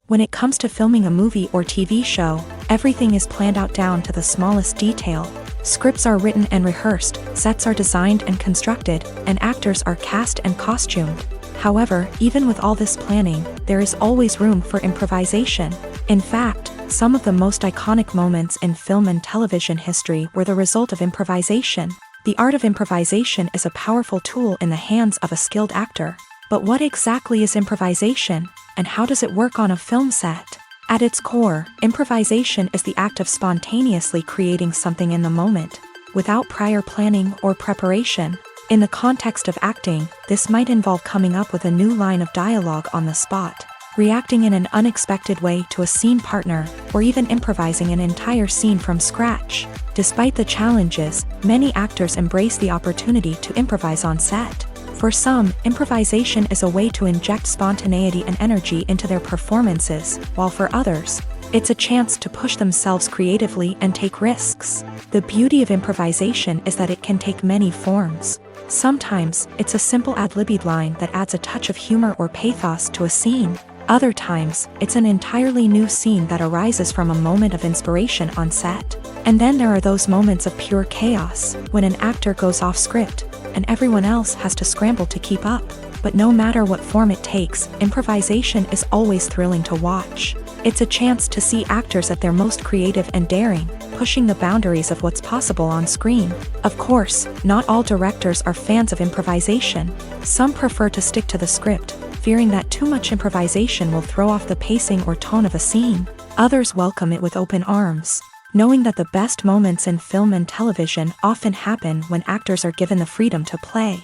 Speaker 1: When it comes to filming a movie or TV show, everything is planned out down to the smallest detail. Scripts are written and rehearsed, sets are designed and constructed, and actors are cast and costumed. However, even with all this planning, there is always room for improvisation. In fact, some of the most iconic moments in film and television history were the result of improvisation. The art of improvisation is a powerful tool in the hands of a skilled actor. But what exactly is improvisation, and how does it work on a film set? At its core, improvisation is the act of spontaneously creating something in the moment, without prior planning or preparation. In the context of acting, this might involve coming up with a new line of dialogue on the spot, reacting in an unexpected way to a scene partner, or even improvising an entire scene from scratch. Despite the challenges, many actors embrace the opportunity to improvise on set. For some, improvisation is a way to inject spontaneity and energy into their performances, while for others, it's a chance to push themselves creatively and take risks. The beauty of improvisation is that it can take many forms. Sometimes, it's a simple ad-libbed line that adds a touch of humor or pathos to a scene. Other times, it's an entirely new scene that arises from a moment of inspiration on set. And then there are those moments of pure chaos, when an actor goes off script, and everyone else has to scramble to keep up. But no matter what form it takes, improvisation is always thrilling to watch. It's a chance to see actors at their most creative and daring, pushing the boundaries of what's possible on screen. Of course, not all directors are fans of improvisation. Some prefer to stick to the script, fearing that too much improvisation will throw off the pacing or tone of a scene. Others welcome it with open arms, knowing that the best moments in film and television often happen when actors are given the freedom to play.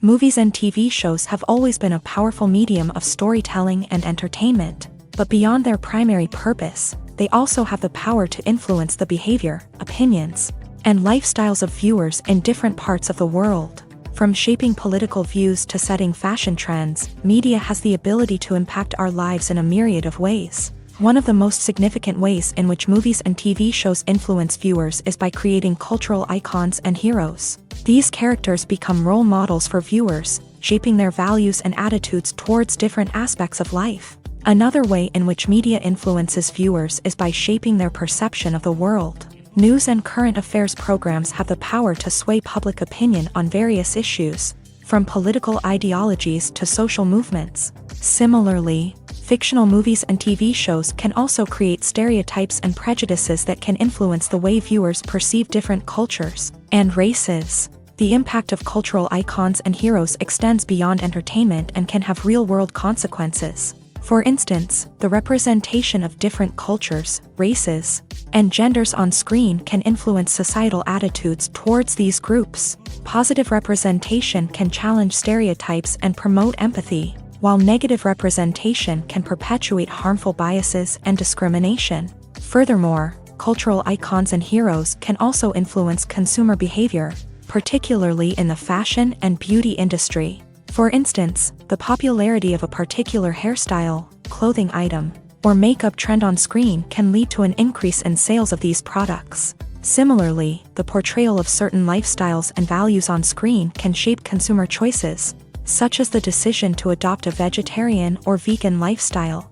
Speaker 1: Movies and TV shows have always been a powerful medium of storytelling and entertainment, but beyond their primary purpose, they also have the power to influence the behavior, opinions, and lifestyles of viewers in different parts of the world. From shaping political views to setting fashion trends, media has the ability to impact our lives in a myriad of ways. One of the most significant ways in which movies and TV shows influence viewers is by creating cultural icons and heroes. These characters become role models for viewers, shaping their values and attitudes towards different aspects of life. Another way in which media influences viewers is by shaping their perception of the world. News and current affairs programs have the power to sway public opinion on various issues, from political ideologies to social movements. Similarly, fictional movies and TV shows can also create stereotypes and prejudices that can influence the way viewers perceive different cultures and races. The impact of cultural icons and heroes extends beyond entertainment and can have real-world consequences. For instance, the representation of different cultures, races, and genders on screen can influence societal attitudes towards these groups. Positive representation can challenge stereotypes and promote empathy, while negative representation can perpetuate harmful biases and discrimination. Furthermore, cultural icons and heroes can also influence consumer behavior, particularly in the fashion and beauty industry. For instance, the popularity of a particular hairstyle, clothing item, or makeup trend on screen can lead to an increase in sales of these products. Similarly, the portrayal of certain lifestyles and values on screen can shape consumer choices, such as the decision to adopt a vegetarian or vegan lifestyle.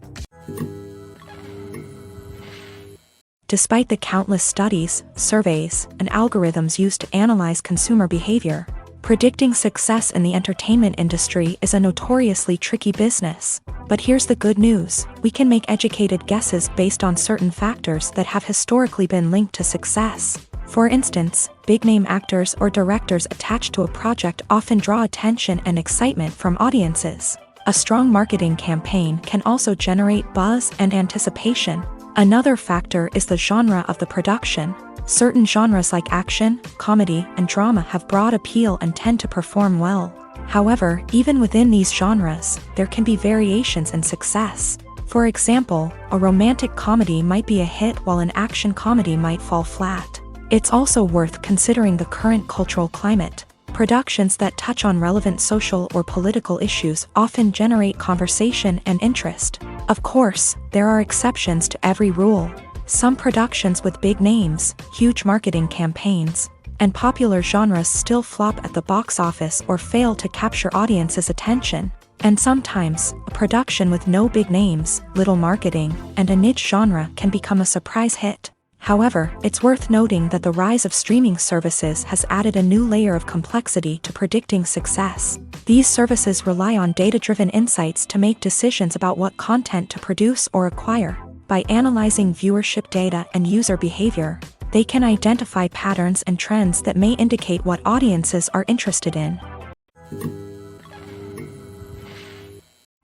Speaker 1: Despite the countless studies, surveys, and algorithms used to analyze consumer behavior, predicting success in the entertainment industry is a notoriously tricky business. But here's the good news: we can make educated guesses based on certain factors that have historically been linked to success. For instance, big-name actors or directors attached to a project often draw attention and excitement from audiences. A strong marketing campaign can also generate buzz and anticipation. Another factor is the genre of the production. Certain genres like action, comedy, and drama have broad appeal and tend to perform well. However, even within these genres, there can be variations in success. For example, a romantic comedy might be a hit while an action comedy might fall flat. It's also worth considering the current cultural climate. Productions that touch on relevant social or political issues often generate conversation and interest. Of course, there are exceptions to every rule. Some productions with big names, huge marketing campaigns, and popular genres still flop at the box office or fail to capture audiences' attention. And sometimes, a production with no big names, little marketing, and a niche genre can become a surprise hit. However, it's worth noting that the rise of streaming services has added a new layer of complexity to predicting success. These services rely on data-driven insights to make decisions about what content to produce or acquire. By analyzing viewership data and user behavior, they can identify patterns and trends that may indicate what audiences are interested in.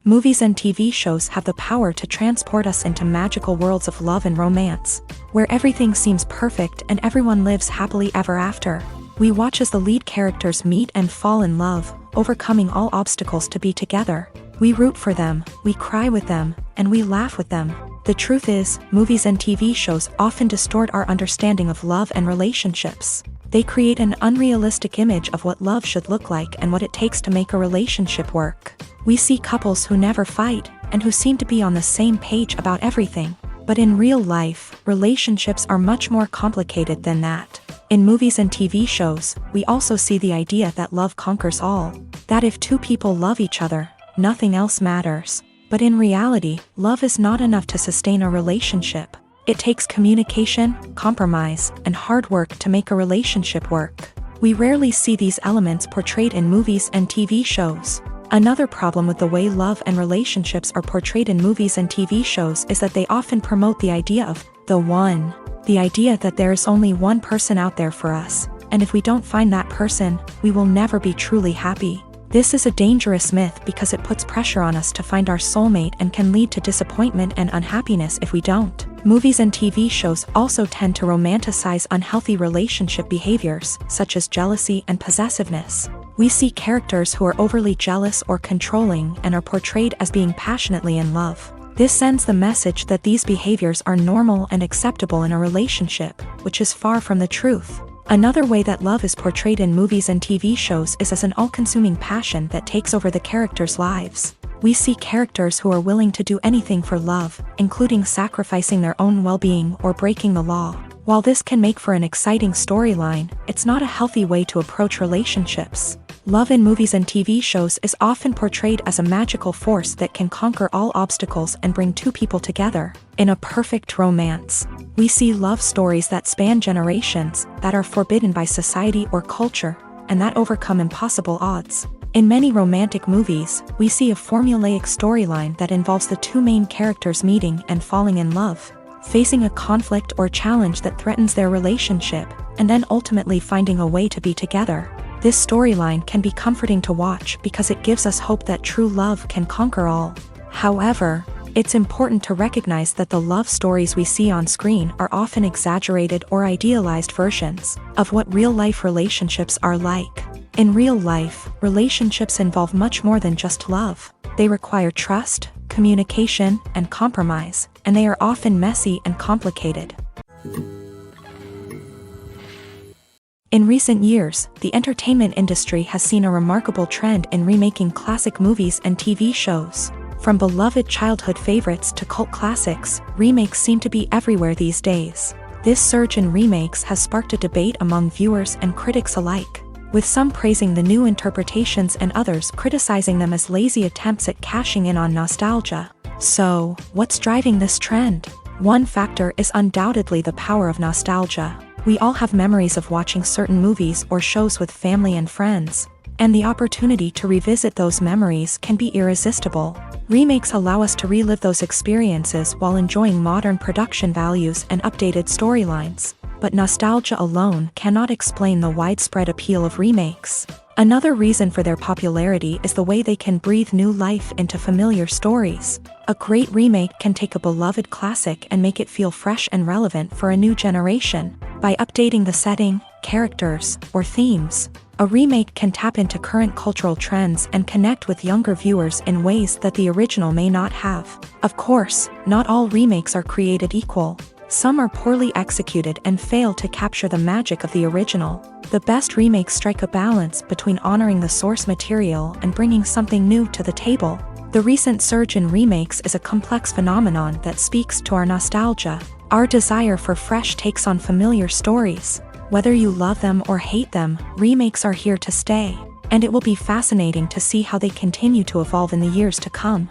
Speaker 1: Movies and TV shows have the power to transport us into magical worlds of love and romance, where everything seems perfect and everyone lives happily ever after. We watch as the lead characters meet and fall in love, overcoming all obstacles to be together. We root for them, we cry with them, and we laugh with them. The truth is, movies and TV shows often distort our understanding of love and relationships. They create an unrealistic image of what love should look like and what it takes to make a relationship work. We see couples who never fight, and who seem to be on the same page about everything. But in real life, relationships are much more complicated than that. In movies and TV shows, we also see the idea that love conquers all. That if two people love each other, nothing else matters. But in reality, love is not enough to sustain a relationship. It takes communication, compromise, and hard work to make a relationship work. We rarely see these elements portrayed in movies and TV shows. Another problem with the way love and relationships are portrayed in movies and TV shows is that they often promote the idea of the one. The idea that there is only one person out there for us, and if we don't find that person, we will never be truly happy. This is a dangerous myth because it puts pressure on us to find our soulmate and can lead to disappointment and unhappiness if we don't. Movies and TV shows also tend to romanticize unhealthy relationship behaviors, such as jealousy and possessiveness. We see characters who are overly jealous or controlling and are portrayed as being passionately in love. This sends the message that these behaviors are normal and acceptable in a relationship, which is far from the truth. Another way that love is portrayed in movies and TV shows is as an all-consuming passion that takes over the characters' lives. We see characters who are willing to do anything for love, including sacrificing their own well-being or breaking the law. While this can make for an exciting storyline, it's not a healthy way to approach relationships. Love in movies and TV shows is often portrayed as a magical force that can conquer all obstacles and bring two people together. In a perfect romance, we see love stories that span generations, that are forbidden by society or culture, and that overcome impossible odds. In many romantic movies, we see a formulaic storyline that involves the two main characters meeting and falling in love, facing a conflict or challenge that threatens their relationship, and then ultimately finding a way to be together. This storyline can be comforting to watch because it gives us hope that true love can conquer all. However, it's important to recognize that the love stories we see on screen are often exaggerated or idealized versions of what real-life relationships are like. In real life, relationships involve much more than just love. They require trust, communication, and compromise, and they are often messy and complicated. In recent years, the entertainment industry has seen a remarkable trend in remaking classic movies and TV shows. From beloved childhood favorites to cult classics, remakes seem to be everywhere these days. This surge in remakes has sparked a debate among viewers and critics alike, with some praising the new interpretations and others criticizing them as lazy attempts at cashing in on nostalgia. So, what's driving this trend? One factor is undoubtedly the power of nostalgia. We all have memories of watching certain movies or shows with family and friends, and the opportunity to revisit those memories can be irresistible. Remakes allow us to relive those experiences while enjoying modern production values and updated storylines. But nostalgia alone cannot explain the widespread appeal of remakes. Another reason for their popularity is the way they can breathe new life into familiar stories. A great remake can take a beloved classic and make it feel fresh and relevant for a new generation. By updating the setting, characters, or themes, a remake can tap into current cultural trends and connect with younger viewers in ways that the original may not have. Of course, not all remakes are created equal. Some are poorly executed and fail to capture the magic of the original. The best remakes strike a balance between honoring the source material and bringing something new to the table. The recent surge in remakes is a complex phenomenon that speaks to our nostalgia, our desire for fresh takes on familiar stories. Whether you love them or hate them, remakes are here to stay, and it will be fascinating to see how they continue to evolve in the years to come.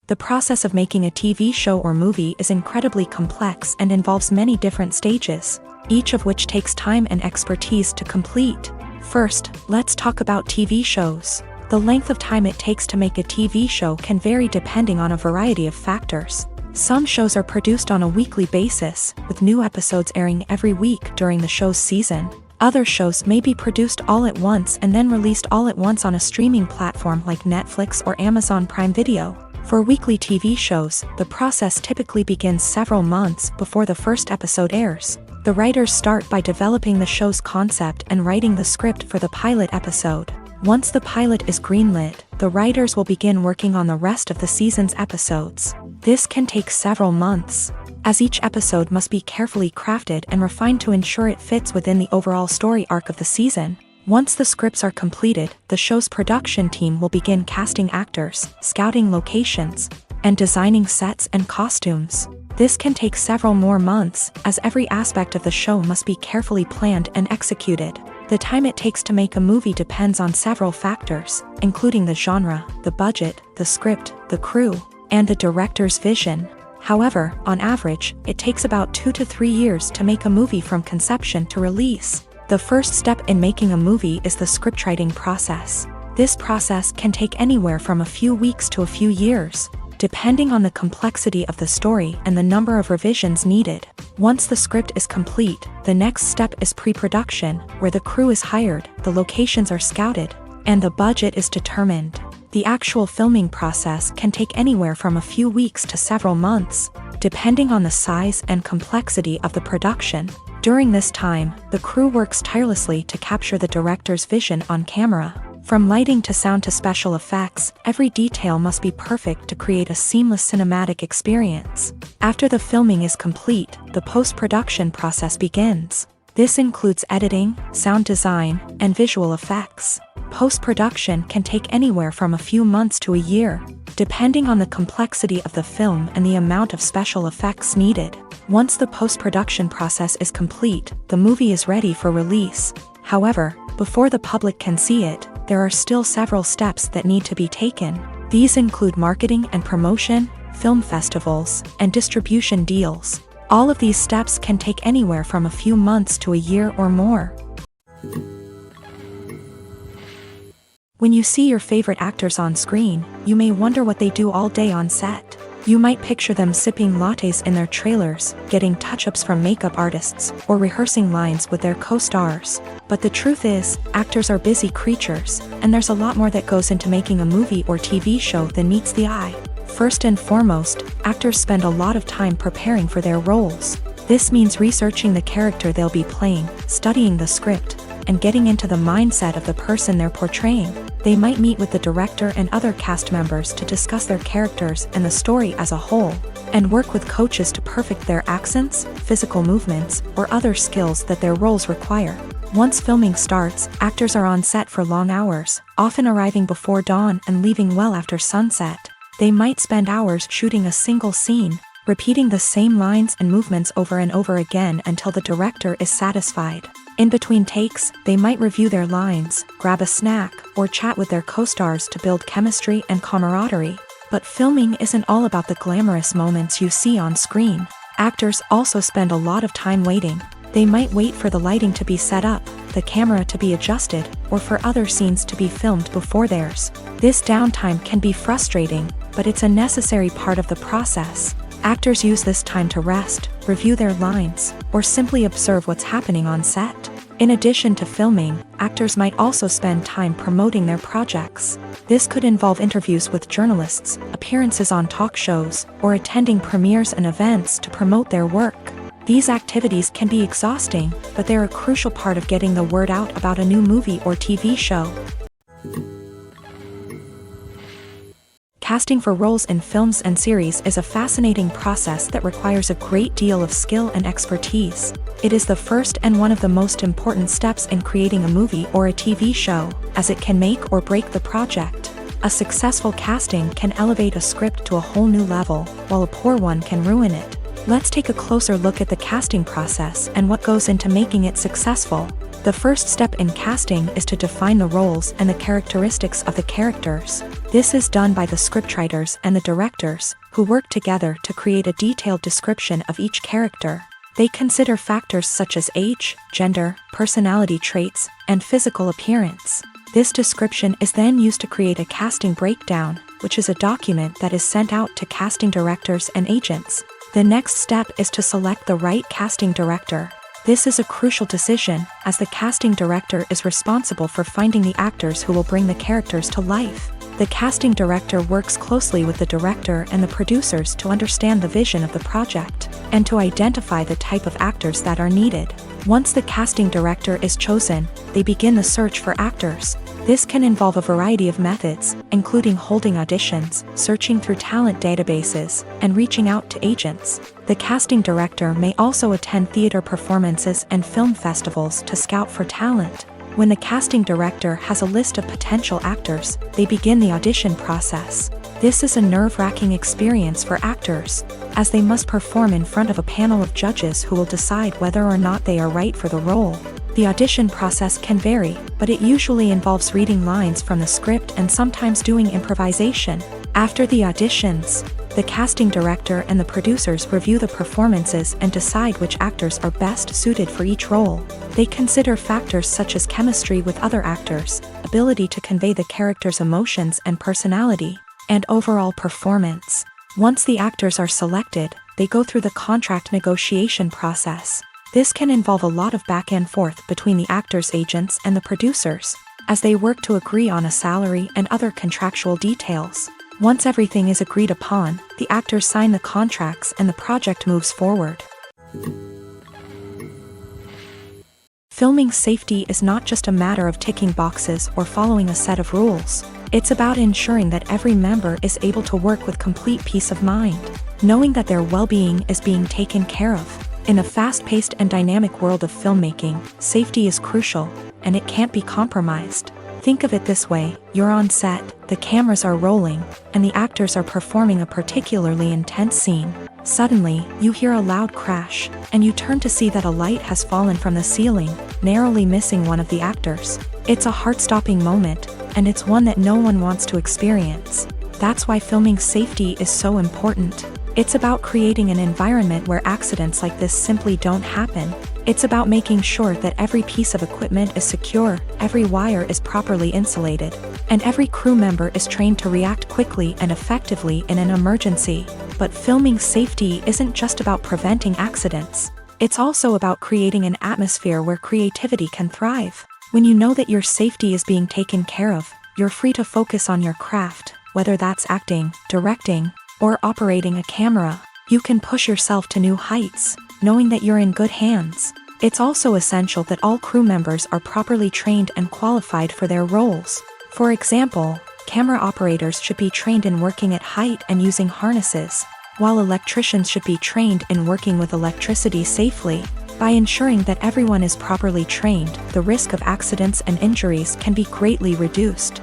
Speaker 1: The process of making a TV show or movie is incredibly complex and involves many different stages, each of which takes time and expertise to complete. First, let's talk about TV shows. The length of time it takes to make a TV show can vary depending on a variety of factors. Some shows are produced on a weekly basis, with new episodes airing every week during the show's season. Other shows may be produced all at once and then released all at once on a streaming platform like Netflix or Amazon Prime Video. For weekly TV shows, the process typically begins several months before the first episode airs. The writers start by developing the show's concept and writing the script for the pilot episode. Once the pilot is greenlit, the writers will begin working on the rest of the season's episodes. This can take several months, as each episode must be carefully crafted and refined to ensure it fits within the overall story arc of the season. Once the scripts are completed, the show's production team will begin casting actors, scouting locations, and designing sets and costumes. This can take several more months, as every aspect of the show must be carefully planned and executed. The time it takes to make a movie depends on several factors, including the genre, the budget, the script, the crew, and the director's vision. However, on average, it takes about 2 to 3 years to make a movie from conception to release. The first step in making a movie is the scriptwriting process. This process can take anywhere from a few weeks to a few years, depending on the complexity of the story and the number of revisions needed. Once the script is complete, the next step is pre-production, where the crew is hired, the locations are scouted, and the budget is determined. The actual filming process can take anywhere from a few weeks to several months, depending on the size and complexity of the production. During this time, the crew works tirelessly to capture the director's vision on camera. From lighting to sound to special effects, every detail must be perfect to create a seamless cinematic experience. After the filming is complete, the post-production process begins. This includes editing, sound design, and visual effects. Post-production can take anywhere from a few months to a year, depending on the complexity of the film and the amount of special effects needed. Once the post-production process is complete, the movie is ready for release. However, before the public can see it, there are still several steps that need to be taken. These include marketing and promotion, film festivals, and distribution deals. All of these steps can take anywhere from a few months to a year or more. When you see your favorite actors on screen, you may wonder what they do all day on set. You might picture them sipping lattes in their trailers, getting touch-ups from makeup artists, or rehearsing lines with their co-stars. But the truth is, actors are busy creatures, and there's a lot more that goes into making a movie or TV show than meets the eye. First and foremost, actors spend a lot of time preparing for their roles. This means researching the character they'll be playing, studying the script, and getting into the mindset of the person they're portraying. They might meet with the director and other cast members to discuss their characters and the story as a whole, and work with coaches to perfect their accents, physical movements, or other skills that their roles require. Once filming starts, actors are on set for long hours, often arriving before dawn and leaving well after sunset. They might spend hours shooting a single scene, repeating the same lines and movements over and over again until the director is satisfied. In between takes, they might review their lines, grab a snack, or chat with their co-stars to build chemistry and camaraderie. But filming isn't all about the glamorous moments you see on screen. Actors also spend a lot of time waiting. They might wait for the lighting to be set up, the camera to be adjusted, or for other scenes to be filmed before theirs. This downtime can be frustrating, but it's a necessary part of the process. Actors use this time to rest, review their lines, or simply observe what's happening on set. In addition to filming, actors might also spend time promoting their projects. This could involve interviews with journalists, appearances on talk shows, or attending premieres and events to promote their work. These activities can be exhausting, but they're a crucial part of getting the word out about a new movie or TV show. Casting for roles in films and series is a fascinating process that requires a great deal of skill and expertise. It is the first and one of the most important steps in creating a movie or a TV show, as it can make or break the project. A successful casting can elevate a script to a whole new level, while a poor one can ruin it. Let's take a closer look at the casting process and what goes into making it successful. The first step in casting is to define the roles and the characteristics of the characters. This is done by the scriptwriters and the directors, who work together to create a detailed description of each character. They consider factors such as age, gender, personality traits, and physical appearance. This description is then used to create a casting breakdown, which is a document that is sent out to casting directors and agents. The next step is to select the right casting director. This is a crucial decision, as the casting director is responsible for finding the actors who will bring the characters to life. The casting director works closely with the director and the producers to understand the vision of the project, and to identify the type of actors that are needed. Once the casting director is chosen, they begin the search for actors. This can involve a variety of methods, including holding auditions, searching through talent databases, and reaching out to agents. The casting director may also attend theater performances and film festivals to scout for talent. When the casting director has a list of potential actors, they begin the audition process. This is a nerve-wracking experience for actors, as they must perform in front of a panel of judges who will decide whether or not they are right for the role. The audition process can vary, but it usually involves reading lines from the script and sometimes doing improvisation. After the auditions, the casting director and the producers review the performances and decide which actors are best suited for each role. They consider factors such as chemistry with other actors, ability to convey the character's emotions and personality, and overall performance. Once the actors are selected, they go through the contract negotiation process. This can involve a lot of back and forth between the actors' agents and the producers, as they work to agree on a salary and other contractual details. Once everything is agreed upon, the actors sign the contracts and the project moves forward. Filming safety is not just a matter of ticking boxes or following a set of rules. It's about ensuring that every member is able to work with complete peace of mind, knowing that their well-being is being taken care of. In a fast-paced and dynamic world of filmmaking, safety is crucial, and it can't be compromised. Think of it this way: you're on set, the cameras are rolling, and the actors are performing a particularly intense scene. Suddenly, you hear a loud crash, and you turn to see that a light has fallen from the ceiling, narrowly missing one of the actors. It's a heart-stopping moment, and it's one that no one wants to experience. That's why filming safety is so important. It's about creating an environment where accidents like this simply don't happen. It's about making sure that every piece of equipment is secure, every wire is properly insulated, and every crew member is trained to react quickly and effectively in an emergency. But filming safety isn't just about preventing accidents. It's also about creating an atmosphere where creativity can thrive. When you know that your safety is being taken care of, you're free to focus on your craft, whether that's acting, directing, or operating a camera. You can push yourself to new heights, knowing that you're in good hands. It's also essential that all crew members are properly trained and qualified for their roles. For example, camera operators should be trained in working at height and using harnesses, while electricians should be trained in working with electricity safely. By ensuring that everyone is properly trained, the risk of accidents and injuries can be greatly reduced.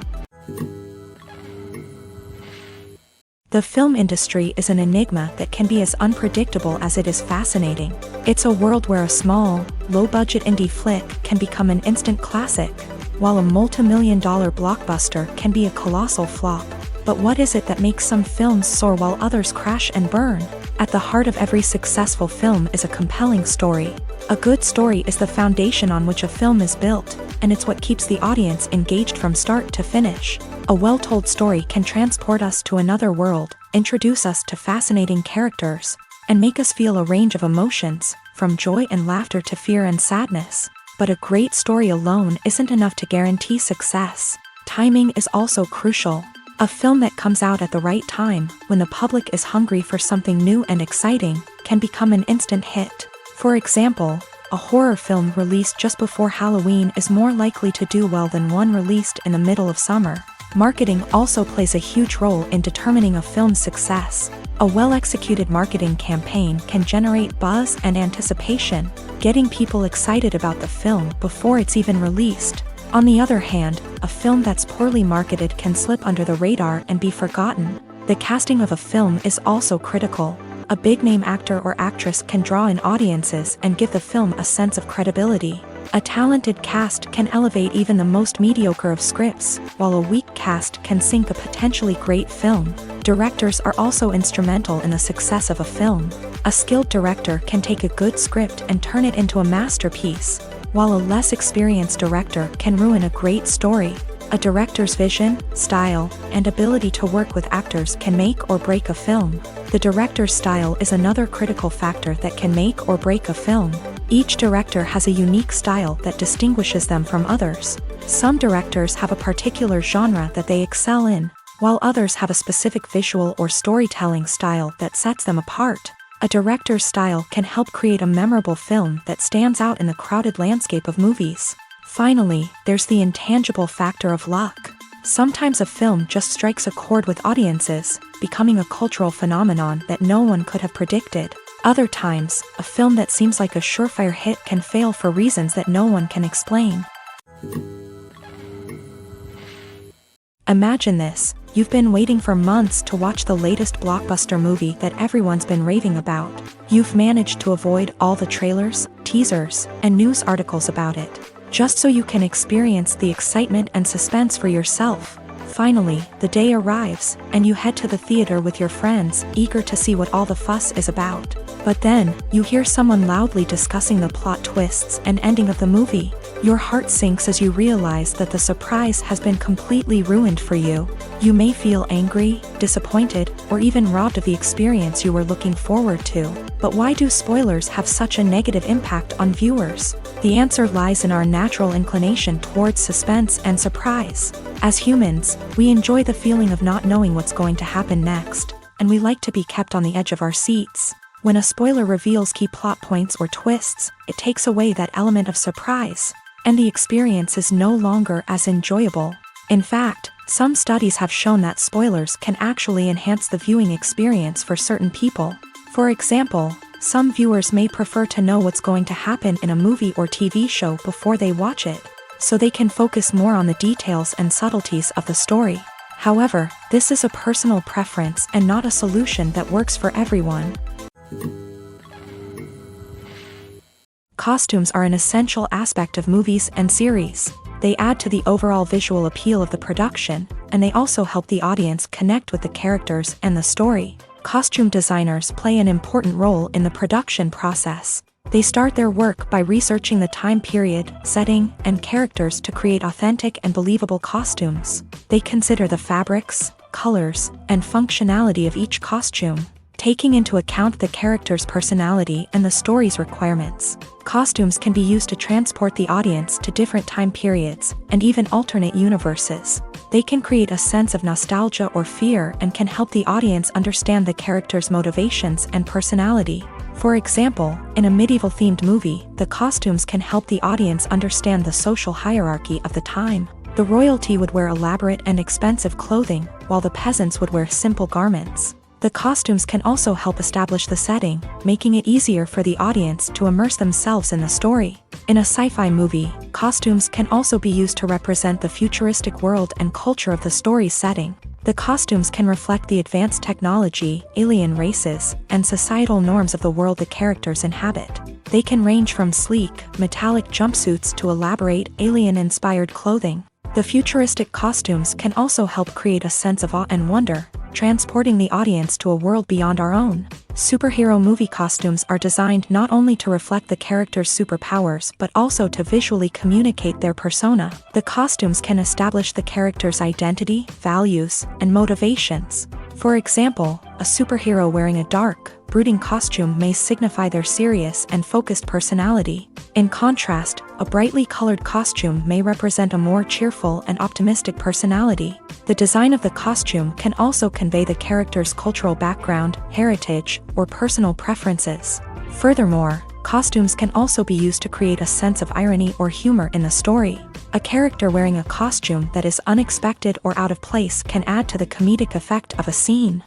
Speaker 1: The film industry is an enigma that can be as unpredictable as it is fascinating. It's a world where a small, low-budget indie flick can become an instant classic, while a multi-million-dollar blockbuster can be a colossal flop. But what is it that makes some films soar while others crash and burn? At the heart of every successful film is a compelling story. A good story is the foundation on which a film is built, and it's what keeps the audience engaged from start to finish. A well-told story can transport us to another world, introduce us to fascinating characters, and make us feel a range of emotions, from joy and laughter to fear and sadness. But a great story alone isn't enough to guarantee success. Timing is also crucial. A film that comes out at the right time, when the public is hungry for something new and exciting, can become an instant hit. For example, a horror film released just before Halloween is more likely to do well than one released in the middle of summer. Marketing also plays a huge role in determining a film's success. A well-executed marketing campaign can generate buzz and anticipation, getting people excited about the film before it's even released. On the other hand, a film that's poorly marketed can slip under the radar and be forgotten. The casting of a film is also critical. A big-name actor or actress can draw in audiences and give the film a sense of credibility. A talented cast can elevate even the most mediocre of scripts, while a weak cast can sink a potentially great film. Directors are also instrumental in the success of a film. A skilled director can take a good script and turn it into a masterpiece, while a less experienced director can ruin a great story. A director's vision, style, and ability to work with actors can make or break a film. The director's style is another critical factor that can make or break a film. Each director has a unique style that distinguishes them from others. Some directors have a particular genre that they excel in, while others have a specific visual or storytelling style that sets them apart. A director's style can help create a memorable film that stands out in the crowded landscape of movies. Finally, there's the intangible factor of luck. Sometimes a film just strikes a chord with audiences, becoming a cultural phenomenon that no one could have predicted. Other times, a film that seems like a surefire hit can fail for reasons that no one can explain. Imagine this: you've been waiting for months to watch the latest blockbuster movie that everyone's been raving about. You've managed to avoid all the trailers, teasers, and news articles about it, just so you can experience the excitement and suspense for yourself. Finally, the day arrives, and you head to the theater with your friends, eager to see what all the fuss is about. But then, you hear someone loudly discussing the plot twists and ending of the movie. Your heart sinks as you realize that the surprise has been completely ruined for you. You may feel angry, disappointed, or even robbed of the experience you were looking forward to. But why do spoilers have such a negative impact on viewers? The answer lies in our natural inclination towards suspense and surprise. As humans, we enjoy the feeling of not knowing what's going to happen next, and we like to be kept on the edge of our seats. When a spoiler reveals key plot points or twists, it takes away that element of surprise, and the experience is no longer as enjoyable. In fact, some studies have shown that spoilers can actually enhance the viewing experience for certain people. For example, some viewers may prefer to know what's going to happen in a movie or TV show before they watch it, so they can focus more on the details and subtleties of the story. However, this is a personal preference and not a solution that works for everyone. Costumes are an essential aspect of movies and series. They add to the overall visual appeal of the production, and they also help the audience connect with the characters and the story. Costume designers play an important role in the production process. They start their work by researching the time period, setting, and characters to create authentic and believable costumes. They consider the fabrics, colors, and functionality of each costume, taking into account the character's personality and the story's requirements. Costumes can be used to transport the audience to different time periods and even alternate universes. They can create a sense of nostalgia or fear and can help the audience understand the character's motivations and personality. For example, in a medieval-themed movie, the costumes can help the audience understand the social hierarchy of the time. The royalty would wear elaborate and expensive clothing, while the peasants would wear simple garments. The costumes can also help establish the setting, making it easier for the audience to immerse themselves in the story. In a sci-fi movie, costumes can also be used to represent the futuristic world and culture of the story's setting. The costumes can reflect the advanced technology, alien races, and societal norms of the world the characters inhabit. They can range from sleek, metallic jumpsuits to elaborate, alien-inspired clothing. The futuristic costumes can also help create a sense of awe and wonder, transporting the audience to a world beyond our own. Superhero movie costumes are designed not only to reflect the character's superpowers but also to visually communicate their persona. The costumes can establish the character's identity, values, and motivations. For example, a superhero wearing a dark, brooding costume may signify their serious and focused personality. In contrast, a brightly colored costume may represent a more cheerful and optimistic personality. The design of the costume can also convey the character's cultural background, heritage, or personal preferences. Furthermore, costumes can also be used to create a sense of irony or humor in the story. A character wearing a costume that is unexpected or out of place can add to the comedic effect of a scene.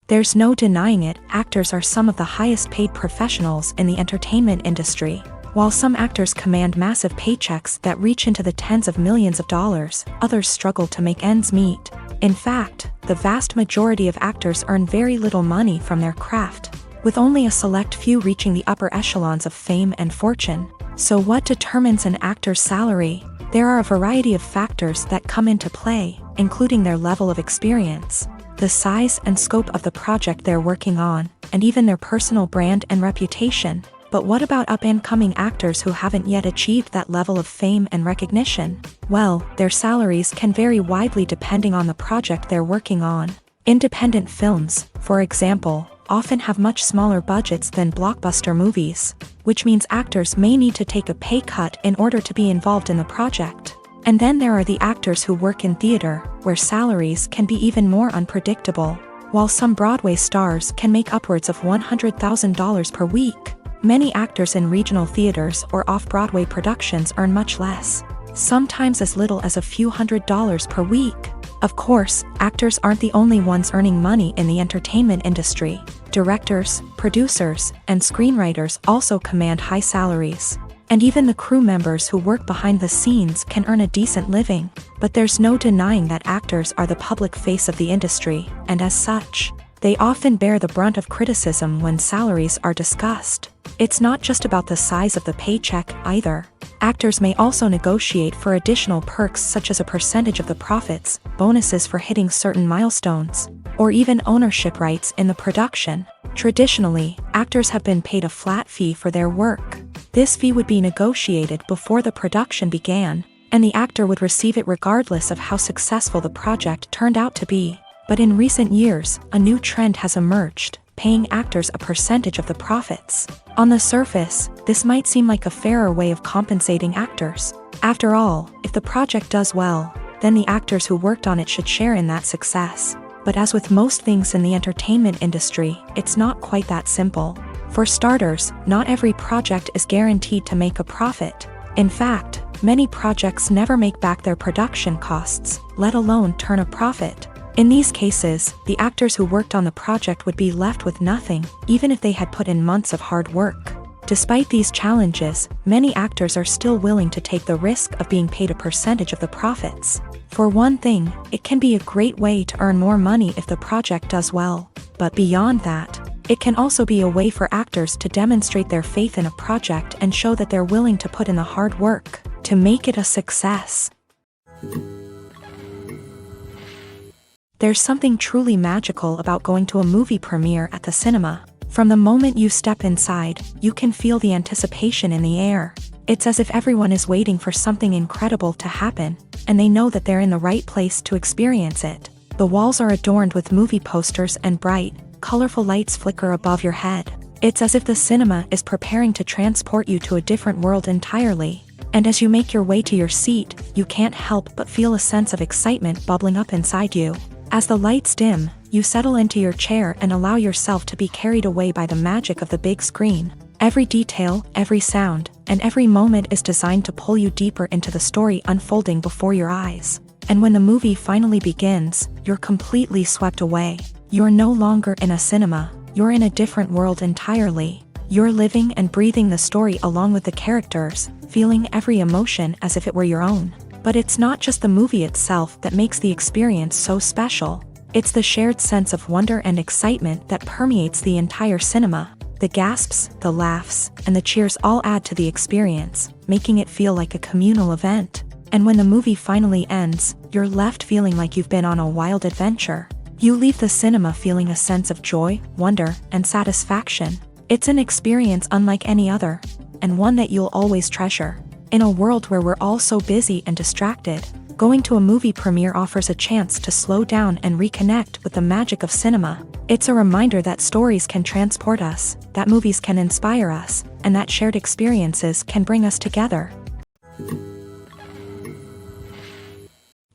Speaker 1: There's no denying it, actors are some of the highest paid professionals in the entertainment industry. While some actors command massive paychecks that reach into the tens of millions of dollars, others struggle to make ends meet. In fact, the vast majority of actors earn very little money from their craft, with only a select few reaching the upper echelons of fame and fortune. So what determines an actor's salary? There are a variety of factors that come into play, including their level of experience, the size and scope of the project they're working on, and even their personal brand and reputation. But what about up-and-coming actors who haven't yet achieved that level of fame and recognition? Well, their salaries can vary widely depending on the project they're working on. Independent films, for example, often have much smaller budgets than blockbuster movies, which means actors may need to take a pay cut in order to be involved in the project. And then there are the actors who work in theater, where salaries can be even more unpredictable. While some Broadway stars can make upwards of $100,000 per week, many actors in regional theaters or off-Broadway productions earn much less, sometimes as little as a few $100s per week. Of course, actors aren't the only ones earning money in the entertainment industry. Directors, producers, and screenwriters also command high salaries. And even the crew members who work behind the scenes can earn a decent living. But there's no denying that actors are the public face of the industry, and as such, they often bear the brunt of criticism when salaries are discussed. It's not just about the size of the paycheck, either. Actors may also negotiate for additional perks such as a percentage of the profits, bonuses for hitting certain milestones, or even ownership rights in the production. Traditionally, actors have been paid a flat fee for their work. This fee would be negotiated before the production began, and the actor would receive it regardless of how successful the project turned out to be. But in recent years, a new trend has emerged, paying actors a percentage of the profits. On the surface, this might seem like a fairer way of compensating actors. After all, if the project does well, then the actors who worked on it should share in that success. But as with most things in the entertainment industry, it's not quite that simple. For starters, not every project is guaranteed to make a profit. In fact, many projects never make back their production costs, let alone turn a profit. In these cases, the actors who worked on the project would be left with nothing, even if they had put in months of hard work. Despite these challenges, many actors are still willing to take the risk of being paid a percentage of the profits. For one thing, it can be a great way to earn more money if the project does well. But beyond that, it can also be a way for actors to demonstrate their faith in a project and show that they're willing to put in the hard work to make it a success. There's something truly magical about going to a movie premiere at the cinema. From the moment you step inside, you can feel the anticipation in the air. It's as if everyone is waiting for something incredible to happen, and they know that they're in the right place to experience it. The walls are adorned with movie posters and bright, colorful lights flicker above your head. It's as if the cinema is preparing to transport you to a different world entirely. And as you make your way to your seat, you can't help but feel a sense of excitement bubbling up inside you. As the lights dim, You settle into your chair and allow yourself to be carried away by the magic of the big screen. Every detail, every sound, and every moment is designed to pull you deeper into the story unfolding before your eyes. And when the movie finally begins, you're completely swept away. You're no longer in a cinema, you're in a different world entirely. You're living and breathing the story along with the characters, feeling every emotion as if it were your own. But it's not just the movie itself that makes the experience so special. It's the shared sense of wonder and excitement that permeates the entire cinema. The gasps, the laughs, and the cheers all add to the experience, making it feel like a communal event. And when the movie finally ends, you're left feeling like you've been on a wild adventure. You leave the cinema feeling a sense of joy, wonder, and satisfaction. It's an experience unlike any other, and one that you'll always treasure. In a world where we're all so busy and distracted, going to a movie premiere offers a chance to slow down and reconnect with the magic of cinema. It's a reminder that stories can transport us, that movies can inspire us, and that shared experiences can bring us together.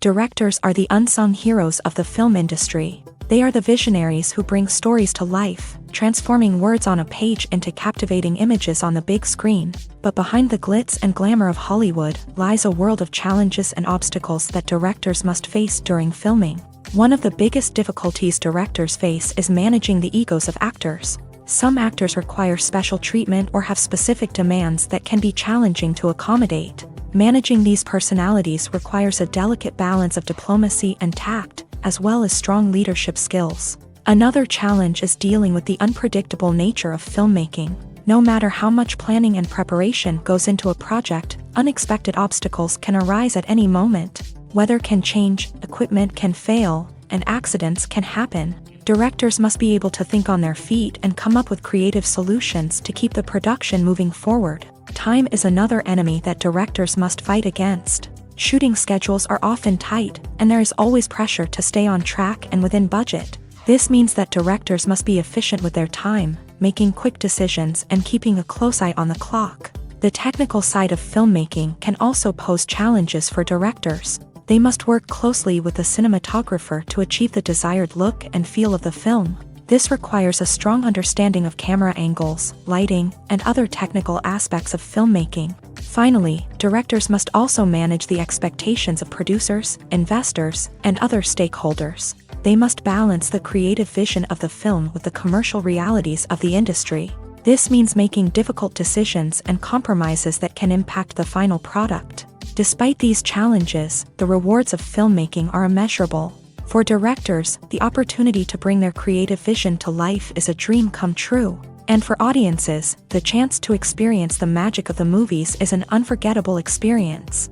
Speaker 1: Directors are the unsung heroes of the film industry. They are the visionaries who bring stories to life, transforming words on a page into captivating images on the big screen. But behind the glitz and glamour of Hollywood lies a world of challenges and obstacles that directors must face during filming. One of the biggest difficulties directors face is managing the egos of actors. Some actors require special treatment or have specific demands that can be challenging to accommodate. Managing these personalities requires a delicate balance of diplomacy and tact, as well as strong leadership skills. Another challenge is dealing with the unpredictable nature of filmmaking. No matter how much planning and preparation goes into a project, unexpected obstacles can arise at any moment. Weather can change, equipment can fail, and accidents can happen. Directors must be able to think on their feet and come up with creative solutions to keep the production moving forward. Time is another enemy that directors must fight against. Shooting schedules are often tight, and there is always pressure to stay on track and within budget. This means that directors must be efficient with their time, making quick decisions and keeping a close eye on the clock. The technical side of filmmaking can also pose challenges for directors. They must work closely with the cinematographer to achieve the desired look and feel of the film. This requires a strong understanding of camera angles, lighting, and other technical aspects of filmmaking. Finally, directors must also manage the expectations of producers, investors, and other stakeholders. They must balance the creative vision of the film with the commercial realities of the industry. This means making difficult decisions and compromises that can impact the final product. Despite these challenges, the rewards of filmmaking are immeasurable. For directors, the opportunity to bring their creative vision to life is a dream come true. And for audiences, the chance to experience the magic of the movies is an unforgettable experience.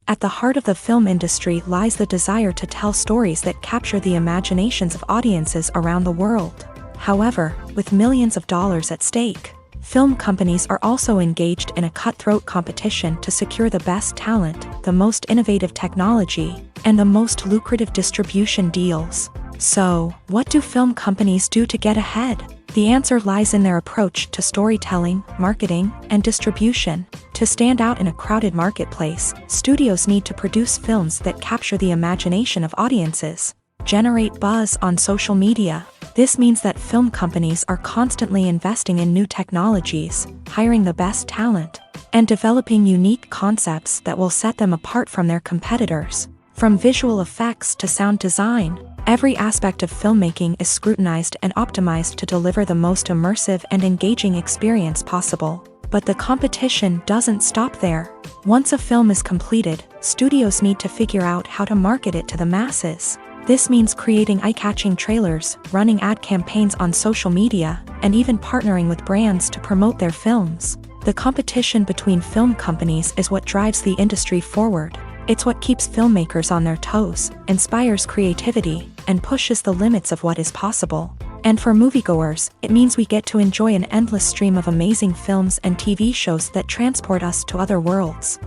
Speaker 1: At the heart of the film industry lies the desire to tell stories that capture the imaginations of audiences around the world. However, with millions of dollars at stake, film companies are also engaged in a cutthroat competition to secure the best talent, the most innovative technology, and the most lucrative distribution deals. So, what do film companies do to get ahead? The answer lies in their approach to storytelling, marketing, and distribution. To stand out in a crowded marketplace, studios need to produce films that capture the imagination of audiences, generate buzz on social media. This means that film companies are constantly investing in new technologies, hiring the best talent, and developing unique concepts that will set them apart from their competitors. From visual effects to sound design, every aspect of filmmaking is scrutinized and optimized to deliver the most immersive and engaging experience possible. But the competition doesn't stop there. Once a film is completed, studios need to figure out how to market it to the masses. This means creating eye-catching trailers, running ad campaigns on social media, and even partnering with brands to promote their films. The competition between film companies is what drives the industry forward. It's what keeps filmmakers on their toes, inspires creativity, and pushes the limits of what is possible. And for moviegoers, it means we get to enjoy an endless stream of amazing films and TV shows that transport us to other worlds.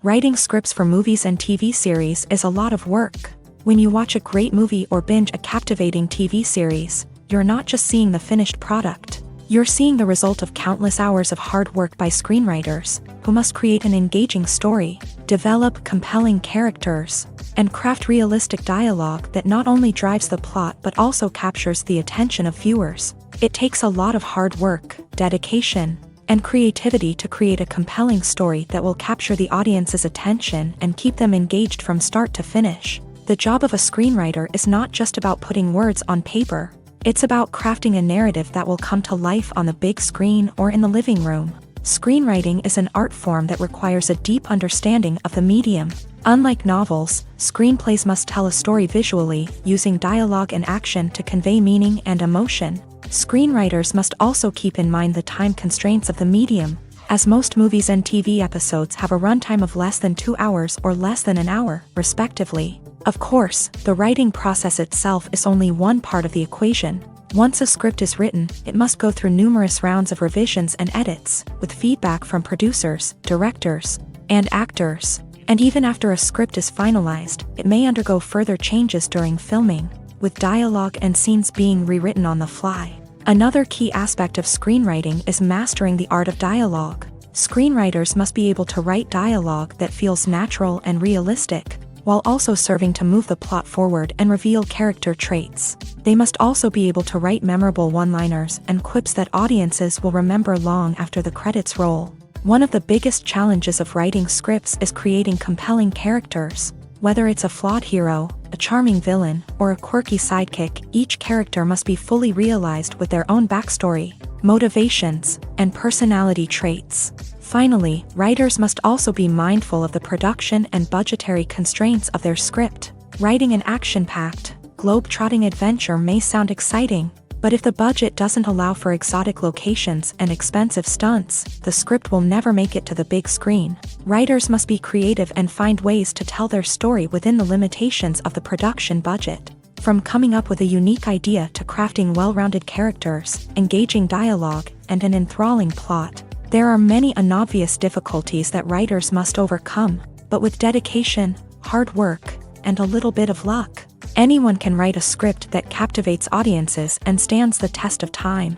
Speaker 1: Writing scripts for movies and TV series is a lot of work. When you watch a great movie or binge a captivating TV series, you're not just seeing the finished product. You're seeing the result of countless hours of hard work by screenwriters, who must create an engaging story, develop compelling characters, and craft realistic dialogue that not only drives the plot but also captures the attention of viewers. It takes a lot of hard work, dedication, and creativity to create a compelling story that will capture the audience's attention and keep them engaged from start to finish. The job of a screenwriter is not just about putting words on paper. It's about crafting a narrative that will come to life on the big screen or in the living room. Screenwriting is an art form that requires a deep understanding of the medium. Unlike novels, screenplays must tell a story visually, using dialogue and action to convey meaning and emotion. Screenwriters must also keep in mind the time constraints of the medium, as most movies and TV episodes have a runtime of less than 2 hours or less than an hour, respectively. Of course, the writing process itself is only one part of the equation. Once a script is written, it must go through numerous rounds of revisions and edits, with feedback from producers, directors, and actors. And even after a script is finalized, it may undergo further changes during filming, with dialogue and scenes being rewritten on the fly. Another key aspect of screenwriting is mastering the art of dialogue. Screenwriters must be able to write dialogue that feels natural and realistic, while also serving to move the plot forward and reveal character traits. They must also be able to write memorable one-liners and quips that audiences will remember long after the credits roll. One of the biggest challenges of writing scripts is creating compelling characters. Whether it's a flawed hero, a charming villain, or a quirky sidekick, each character must be fully realized with their own backstory, motivations, and personality traits. Finally, writers must also be mindful of the production and budgetary constraints of their script. Writing an action-packed, globe-trotting adventure may sound exciting, but if the budget doesn't allow for exotic locations and expensive stunts, the script will never make it to the big screen. Writers must be creative and find ways to tell their story within the limitations of the production budget. From coming up with a unique idea to crafting well-rounded characters, engaging dialogue, and an enthralling plot, there are many unobvious difficulties that writers must overcome, but with dedication, hard work, and a little bit of luck, anyone can write a script that captivates audiences and stands the test of time.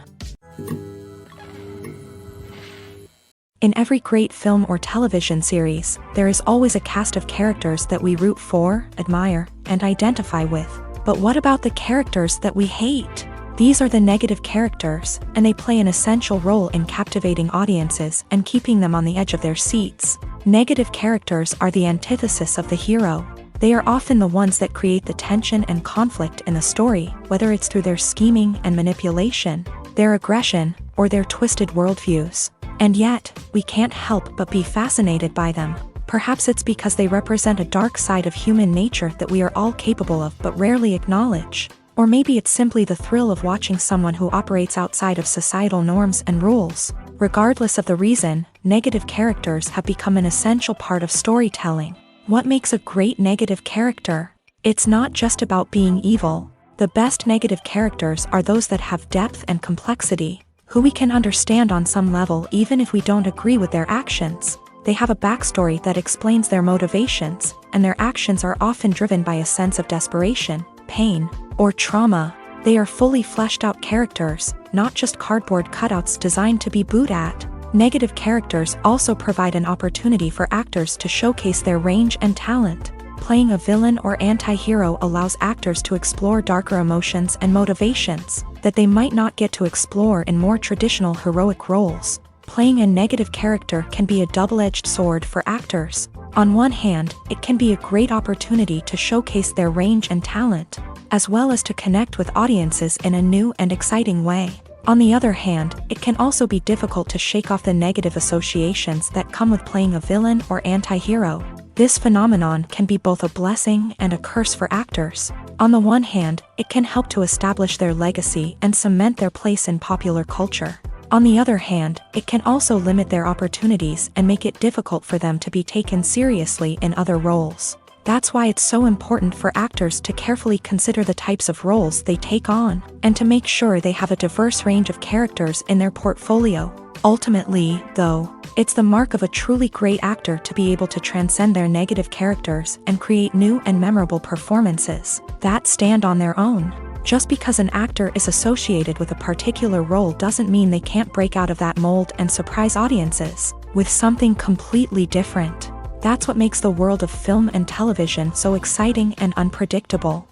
Speaker 1: In every great film or television series, there is always a cast of characters that we root for, admire, and identify with. But what about the characters that we hate? These are the negative characters, and they play an essential role in captivating audiences and keeping them on the edge of their seats. Negative characters are the antithesis of the hero. They are often the ones that create the tension and conflict in the story, whether it's through their scheming and manipulation, their aggression, or their twisted worldviews. And yet, we can't help but be fascinated by them. Perhaps it's because they represent a dark side of human nature that we are all capable of but rarely acknowledge. Or maybe it's simply the thrill of watching someone who operates outside of societal norms and rules. Regardless of the reason, negative characters have become an essential part of storytelling. What makes a great negative character? It's not just about being evil. The best negative characters are those that have depth and complexity, who we can understand on some level even if we don't agree with their actions. They have a backstory that explains their motivations, and their actions are often driven by a sense of desperation, pain, or trauma. They are fully fleshed out characters, not just cardboard cutouts designed to be booed at. Negative characters also provide an opportunity for actors to showcase their range and talent. Playing a villain or anti-hero allows actors to explore darker emotions and motivations that they might not get to explore in more traditional heroic roles. Playing a negative character can be a double-edged sword for actors. On one hand, it can be a great opportunity to showcase their range and talent, as well as to connect with audiences in a new and exciting way. On the other hand, it can also be difficult to shake off the negative associations that come with playing a villain or anti-hero. This phenomenon can be both a blessing and a curse for actors. On the one hand, it can help to establish their legacy and cement their place in popular culture. On the other hand, it can also limit their opportunities and make it difficult for them to be taken seriously in other roles. That's why it's so important for actors to carefully consider the types of roles they take on, and to make sure they have a diverse range of characters in their portfolio. Ultimately, though, it's the mark of a truly great actor to be able to transcend their negative characters and create new and memorable performances that stand on their own. Just because an actor is associated with a particular role doesn't mean they can't break out of that mold and surprise audiences. with something completely different. That's what makes the world of film and television so exciting and unpredictable.